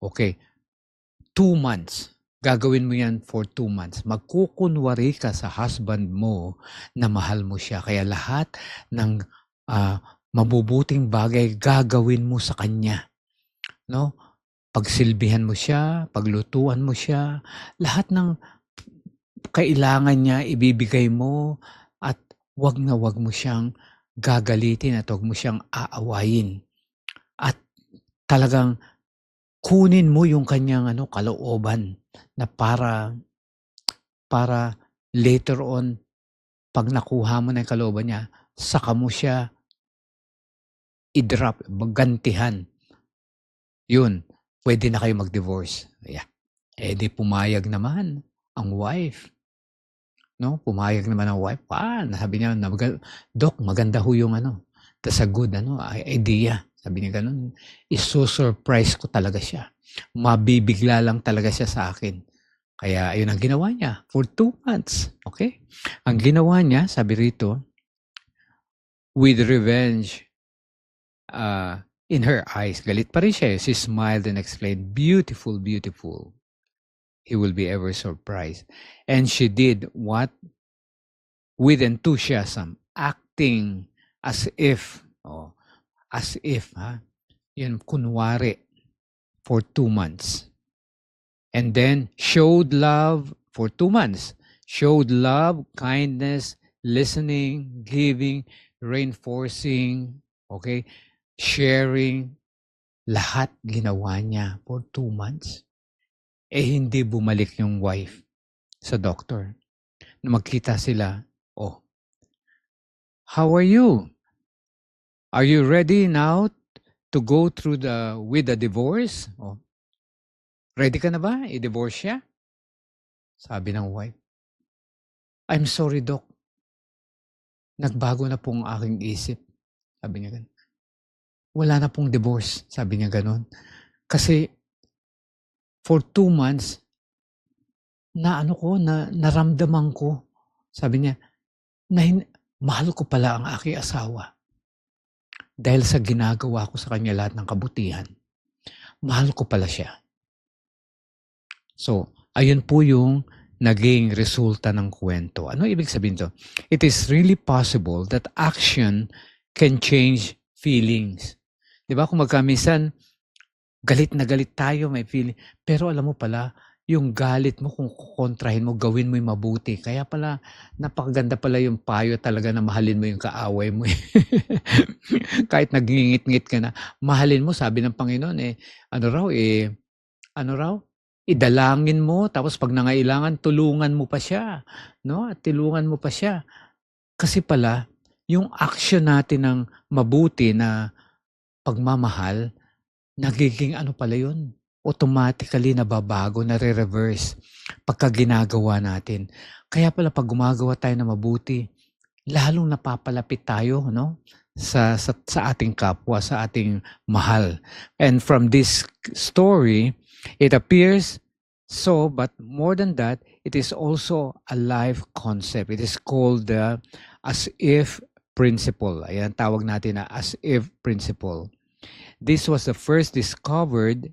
okay, 2 months. Gagawin mo yan for 2 months. Magkukunwari ka sa husband mo na mahal mo siya. Kaya lahat ng mabubuting bagay gagawin mo sa kanya. No? Pagsilbihan mo siya, paglutuan mo siya, lahat ng kailangan niya ibibigay mo at wag na wag mo siyang gagalitin at wag mo siyang aawayin. At talagang kunin mo yung kanyang kalooban na para later on pag nakuha mo na yung kalooban niya, saka mo siya i-drop, gantihan. Yun, pwede na kayo mag-divorce. Yeah. Di pumayag naman ang wife. No? Pumayag naman ang wife. Sabi niya, Doc, maganda ho yung that's a good idea. Sabi niya ganun. Iso-surprise ko talaga siya. Mabibigla lang talaga siya sa akin. Kaya ayun ang ginawa niya for 2 months. Okay? Ang ginawa niya, sabi rito, with revenge in her eyes. Galit pa rin siya. She smiled and explained, beautiful, beautiful. He will be ever surprised. And she did what? With enthusiasm, acting as if as if, yun, kunwari, for 2 months. And then, showed love for 2 months. Showed love, kindness, listening, giving, reinforcing, okay, sharing. Lahat ginawa niya for 2 months. Hindi bumalik yung wife sa doctor. Na magkita sila, oh, how are you? Are you ready now to go through with the divorce? Oh, ready ka na ba? I-divorce siya? Sabi ng wife, I'm sorry, Doc. Nagbago na pong aking isip. Sabi niya ganun. Wala na pong divorce. Sabi niya ganun. Kasi for 2 months, naramdaman ko. Sabi niya, mahal ko pala ang aking asawa. Dahil sa ginagawa ko sa kanya lahat ng kabutihan. Mahal ko pala siya. So, ayun po yung naging resulta ng kwento. Ano ibig sabihin to? It is really possible that action can change feelings. Di ba? Kung minsan, galit na galit tayo, may feeling. Pero alam mo pala, yung galit mo, kung kukontrahin mo, gawin mo yung mabuti. Kaya pala, napakaganda pala yung payo talaga na mahalin mo yung kaaway mo. Kahit nagngingit-ngit ka na, mahalin mo, sabi ng Panginoon, idalangin mo, tapos pag nangailangan, tulungan mo pa siya. No? At tulungan mo pa siya. Kasi pala, yung action natin ng mabuti na pagmamahal, nagiging pala yun? Automatically nababago, nare-reverse pagka ginagawa natin. Kaya pala pag gumagawa tayo na mabuti, lalong napapalapit tayo, no? Sa ating kapwa, sa ating mahal. And from this story, it appears so, but more than that, it is also a life concept. It is called the as-if principle. Ayan, tawag natin na as-if principle. This was first discovered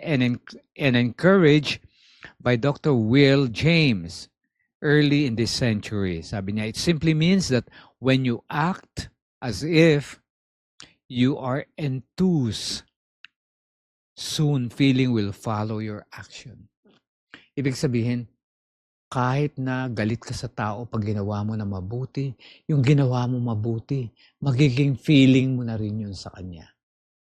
and encouraged by Dr. Will James early in this century. Sabi niya, it simply means that when you act as if you are enthused, soon feeling will follow your action. Ibig sabihin, kahit na galit ka sa tao pag ginawa mo na mabuti, yung ginawa mo mabuti, magiging feeling mo na rin yun sa kanya.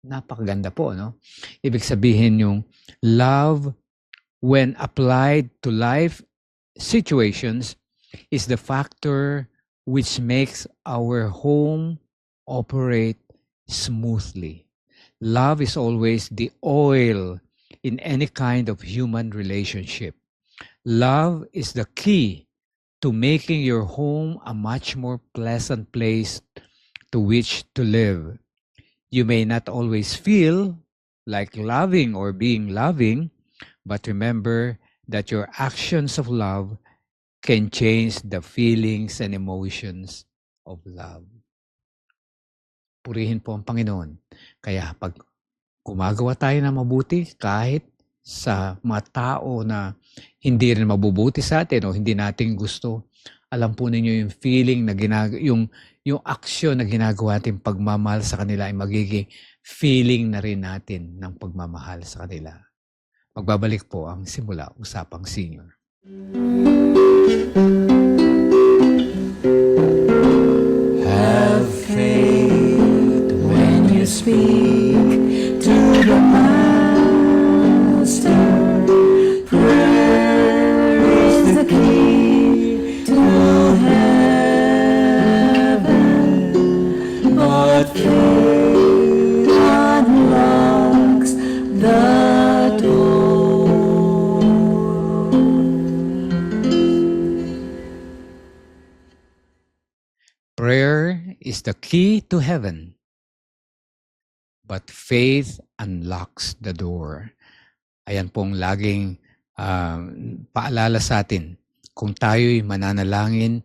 Napakaganda po, no? Ibig sabihin yung love, when applied to life situations, is the factor which makes our home operate smoothly. Love is always the oil in any kind of human relationship. Love is the key to making your home a much more pleasant place to which to live. You may not always feel like loving or being loving, but remember that your actions of love can change the feelings and emotions of love. Purihin po ang Panginoon. Kaya pag gumagawa tayo ng mabuti, kahit sa mga tao na hindi rin mabubuti sa atin o hindi natin gusto, alam po ninyo yung feeling na yung aksyon na ginagawa natin pagmamahal sa kanila ay magiging feeling na rin natin ng pagmamahal sa kanila. Magbabalik po ang Simula Usapang Senior. Have faith when you speak to the Master. Prayer is the key to heaven, but faith unlocks the door. Prayer is the key to heaven, but faith unlocks the door. Ayan pong laging paalala sa atin. Kung tayo'y mananalangin,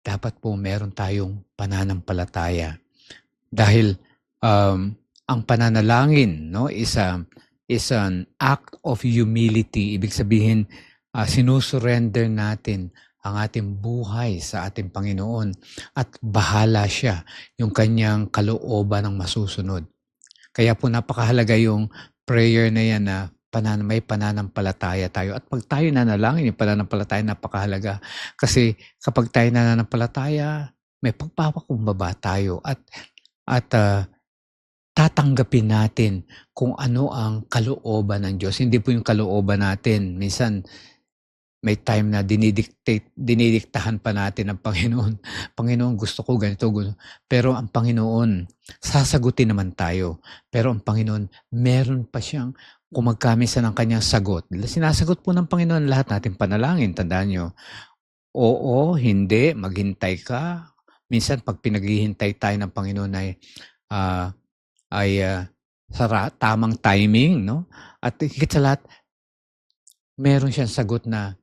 dapat po meron tayong pananampalataya. Dahil ang pananalangin, no, is an act of humility. Ibig sabihin, sinusurrender natin ang ating buhay sa ating Panginoon at bahala siya yung kanyang kalooban ng masusunod. Kaya po napakahalaga yung prayer na yan na may pananampalataya tayo. At pag tayo nanalangin, yung pananampalataya napakahalaga. Kasi kapag tayo nananampalataya, may pagpapakumbaba tayo at tatanggapin natin kung ano ang kalooban ng Diyos. Hindi po yung kalooban natin. Minsan, may time na dinidiktahan pa natin ng Panginoon. Panginoon, gusto ko ganito. Pero ang Panginoon, sasagutin naman tayo. Pero ang Panginoon, meron pa siyang kumagkamisa ng kanyang sagot. Sinasagot po ng Panginoon lahat nating panalangin. Tandaan nyo, oo, hindi, maghintay ka. Minsan, pag pinaghihintay tayo ng Panginoon ay tamang timing, no? At higit sa lahat, meron siyang sagot na,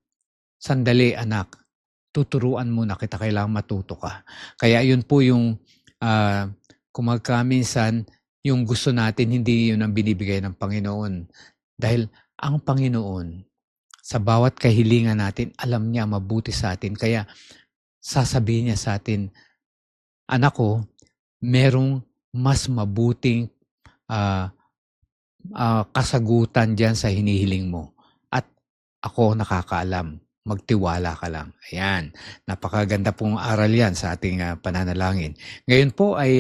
sandali anak, tuturuan mo na kita, kailangang matuto ka. Kaya yun po yung kumagkaminsan, yung gusto natin, hindi yun ang binibigay ng Panginoon. Dahil ang Panginoon, sa bawat kahilingan natin, alam niya mabuti sa atin. Kaya sasabihin niya sa atin, anak ko, merong mas mabuting kasagutan dyan sa hinihiling mo. At ako nakakaalam. Magtiwala ka lang. Ayan. Napakaganda pong aral yan sa ating pananalangin. Ngayon po ay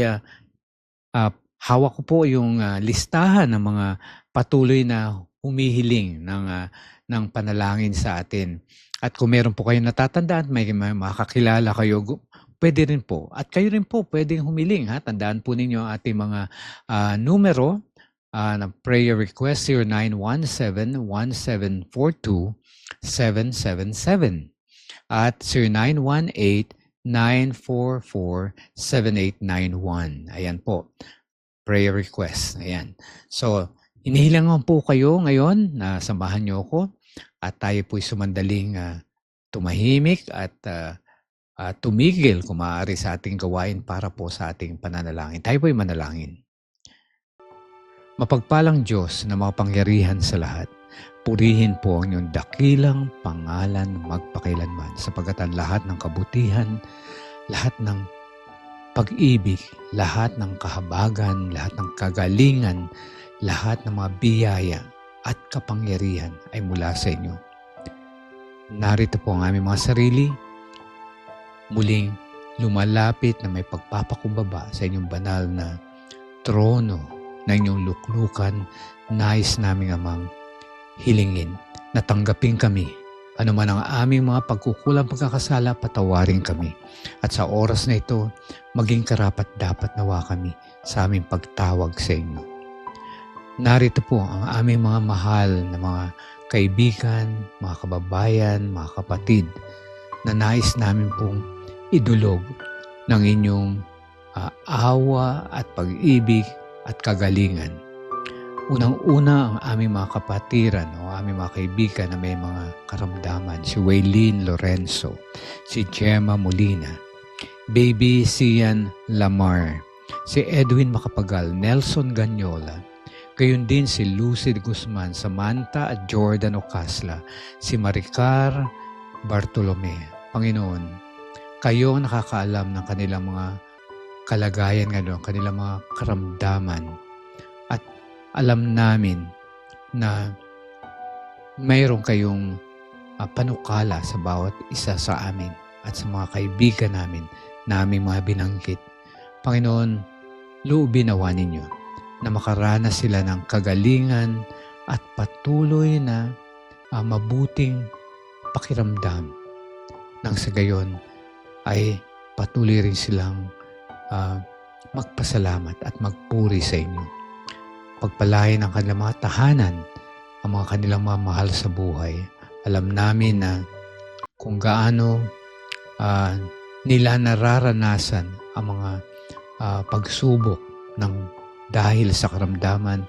hawak ko po yung listahan ng mga patuloy na humihiling ng panalangin sa atin. At kung meron po kayong natatandaan, may makakilala kayo, pwede rin po. At kayo rin po pwedeng humiling. Tandaan po ninyo ang ating mga numero ng prayer request 0917-1742-777 at 0918-944-7891. Ayan po. Prayer request. Ayan. So, inihilangan po kayo ngayon na samahan niyo ako at tayo po'y sumandaling tumahimik at tumigil kung maaari sa ating gawain para po sa ating pananalangin. Tayo po'y manalangin. Mapagpalang Diyos na makapangyarihan sa lahat, purihin po ang iyong dakilang pangalan magpakailanman sapagat ang lahat ng kabutihan, lahat ng pag-ibig, lahat ng kahabagan, lahat ng kagalingan, lahat ng mga biyaya at kapangyarihan ay mula sa inyo. Narito po ang aming mga sarili, muling lumalapit na may pagpapakumbaba sa inyong banal na trono na inyong luklukan. Nais naming amang hilingin na tanggapin kami. Ano man ang aming mga pagkukulang pagkakasala, patawarin kami. At sa oras na ito, maging karapat-dapat nawa kami sa aming pagtawag sa inyo. Narito po ang aming mga mahal na mga kaibigan, mga kababayan, mga kapatid na nais namin pong idulog ng inyong awa at pag-ibig at kagalingan. Unang-una ang aming mga kapatiran o aming mga kaibigan na may mga karamdaman. Si Waylene Lorenzo, si Gemma Molina, Baby Sian Lamar, si Edwin Macapagal, Nelson Ganyola, gayon din si Lucy Guzman, Samantha at Jordan Ocasla, si Maricar Bartolome. Panginoon, kayo ang nakakaalam ng kanilang mga kalagayan ngayon, kanilang mga karamdaman. At alam namin na mayroon kayong panukala sa bawat isa sa amin at sa mga kaibigan namin na aming mga binanggit. Panginoon, loobin nawa ninyo na makaranas sila ng kagalingan at patuloy na mabuting pakiramdam. Nang sa gayon ay patuloy rin silang magpasalamat at magpuri sa inyo. Pagpalain ang kanilang mga tahanan, ang mga kanilang mga mahal sa buhay. Alam namin na kung gaano nila nararanasan ang mga pagsubok ng dahil sa karamdaman,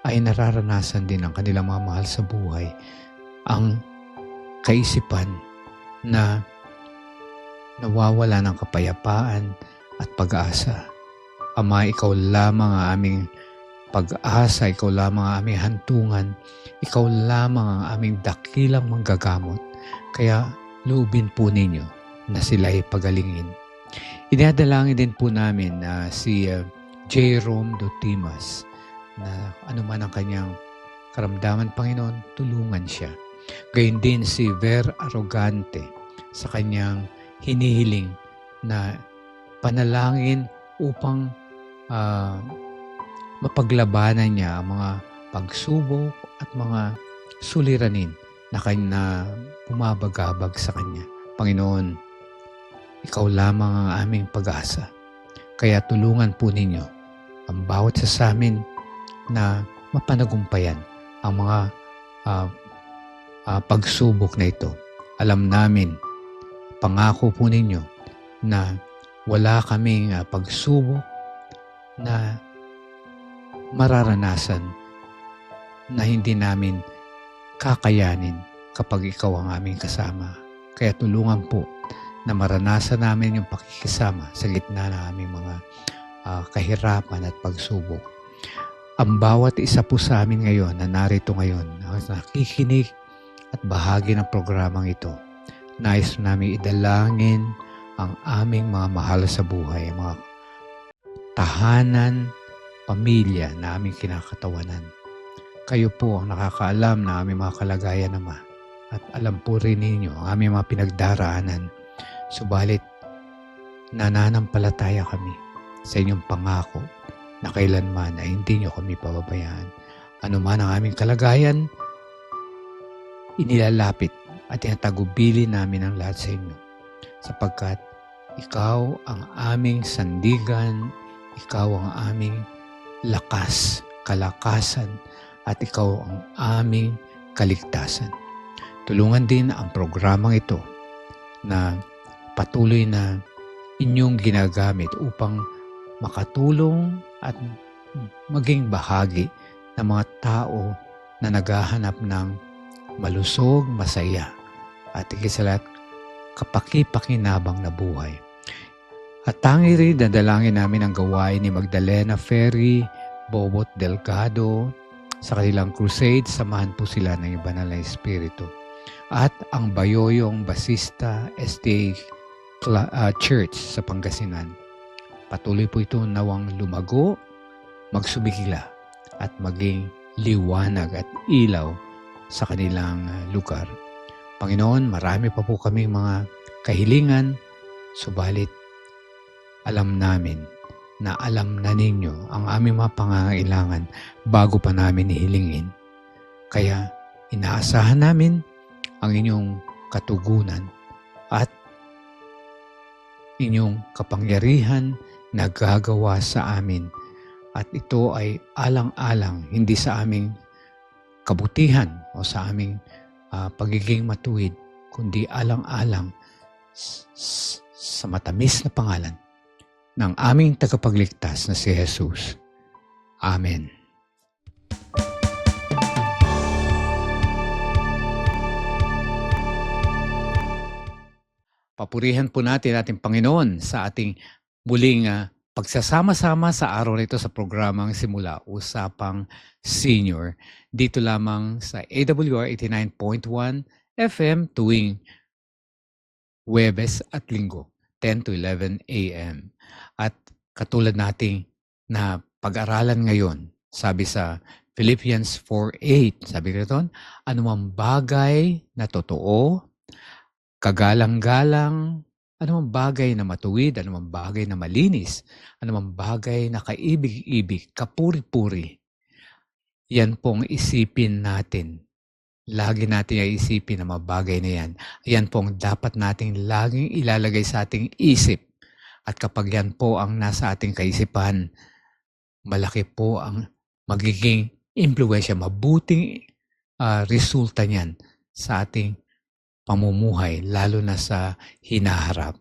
ay nararanasan din ang kanilang mga mahal sa buhay ang kaisipan na nawawala ng kapayapaan at pag-asa. Ama, ikaw lamang ang aming pag-asa, ikaw lamang ang aming hantungan, ikaw lamang ang aming dakilang manggagamot. Kaya loobin po ninyo na sila'y pagalingin. Idadalangin din po namin na si Jerome Dotimas na anuman ang kanyang karamdaman, Panginoon, tulungan siya. Gayun din si Ver Arrogante sa kanyang hinihiling na panalangin upang mapaglabanan niya ang mga pagsubok at mga suliranin na kanya bumabagabag sa kanya. Panginoon, ikaw lamang ang aming pag-asa. Kaya tulungan po ninyo ang bawat isa sa amin na mapanagumpayan ang mga pagsubok na ito. Alam namin, pangako po ninyo na wala kaming pagsubok na mararanasan na hindi namin kakayanin kapag ikaw ang aming kasama. Kaya tulungan po na maranasan namin yung pakikisama sa gitna ng aming mga kahirapan at pagsubok. Ang bawat isa po sa amin ngayon na narito ngayon, nakikinig at bahagi ng programang ito, nais namin idalangin ang aming mga mahal sa buhay, mga tahanan, pamilya na aming kinakatawanan. Kayo po ang nakakaalam na aming mga kalagayan, Ama, at alam po rin ninyo ang aming mga pinagdaraanan. Subalit, nananampalataya kami sa inyong pangako na kailanman ay hindi nyo kami pababayaan. Ano man ang aming kalagayan, inilalapit at tinatagubili namin ang lahat sa inyo. Sapagkat ikaw ang aming sandigan, ikaw ang aming lakas, kalakasan, at ikaw ang aming kaligtasan. Tulungan din ang programang ito na patuloy na inyong ginagamit upang makatulong at maging bahagi ng mga tao na naghahanap ng malusog, masaya, at higit sa lahat, kapaki-pakinabang na buhay. At tangi rin, dadalangin namin ang gawain ni Magdalena Ferry, Bobot Delgado, sa kanilang crusade, samahan po sila ng Banal na Espiritu. At ang Bayoyong Basista SDA Church sa Pangasinan. Patuloy po ito nawang lumago, magsumikila, at maging liwanag at ilaw sa kanilang lugar. Panginoon, marami pa po kaming mga kahilingan, subalit alam namin na alam na ninyo ang aming mga pangangailangan bago pa namin ihilingin. Kaya inaasahan namin ang inyong katugunan at inyong kapangyarihan na gagawa sa amin. At ito ay alang-alang hindi sa aming kabutihan o sa aming pagiging matuwid, kundi alang-alang sa matamis na pangalan ng aming tagapagligtas na si Jesus. Amen. Papurihan po natin ating Panginoon sa ating muling pagsasama-sama sa araw nito sa programang Simula Usapang Senior. Dito lamang sa AWR 89.1 FM tuwing Huwebes at Linggo, 10 to 11 a.m. At katulad nating na pag-aralan ngayon, sabi sa Philippians 4:8, sabi rito, anumang bagay na totoo, kagalang-galang, anumang bagay na matuwid, anumang bagay na malinis, anumang bagay na kaibig-ibig, kapuri-puri, yan pong isipin natin. Lagi natin ay isipin ang mga bagay na yan. Yan pong dapat nating laging ilalagay sa ating isip. At kapag yan po ang nasa ating kaisipan, malaki po ang magiging impluwensya, mabuting resulta niyan sa ating pamumuhay, lalo na sa hinaharap.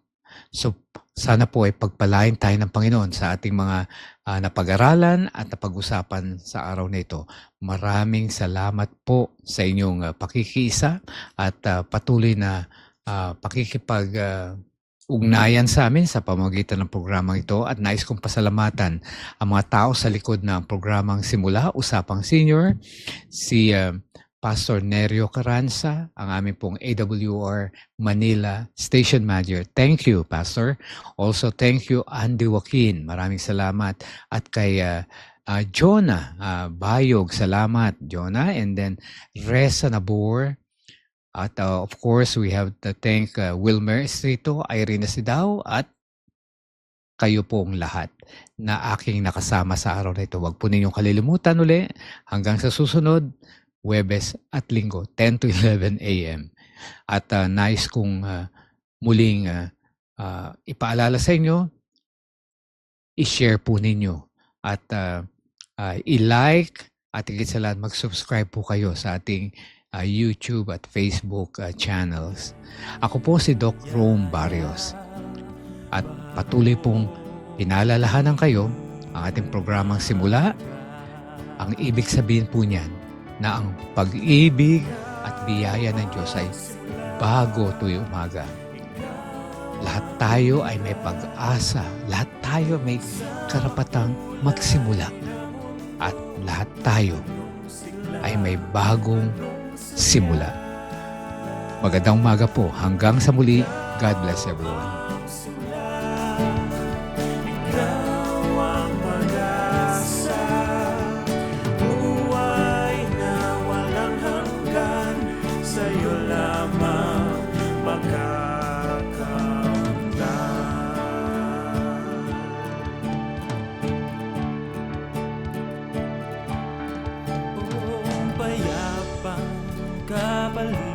So, sana po ay pagpalain tayo ng Panginoon sa ating mga napag-aralan at napag-usapan sa araw na ito. Maraming salamat po sa inyong pakikiisa at patuloy na pakikipag-ugnayan sa amin sa pamamagitan ng programang ito. At nais kong pasalamatan ang mga tao sa likod ng programang Simula Usapang Senior, si Pastor Nerio Carranza, ang aming pong AWR Manila Station Manager. Thank you, Pastor. Also, thank you, Andy Joaquin. Maraming salamat. At kay Jonah Bayog, salamat, Jonah. And then, Reza Nabor. At of course, we have to thank Wilmer Estrito, Irene Sidao, at kayo pong lahat na aking nakasama sa araw na ito. Huwag po ninyong kalilimutan uli hanggang sa susunod, Huwebes at Linggo, 10 to 11 a.m. At nais kong muling ipaalala sa inyo, i-share po ninyo at i-like at higit sa lahat mag-subscribe po kayo sa ating YouTube at Facebook channels. Ako po si Doc Rome Barrios at patuloy pong pinalalahanan kayo ang ating programang Simula. Ang ibig sabihin po niyan na ang pag-ibig at biyaya ng Diyos ay bago tuwing umaga. Lahat tayo ay may pag-asa. Lahat tayo may karapatang magsimula. At lahat tayo ay may bagong simula. Magandang umaga po. Hanggang sa muli. God bless everyone. Payapang kapalit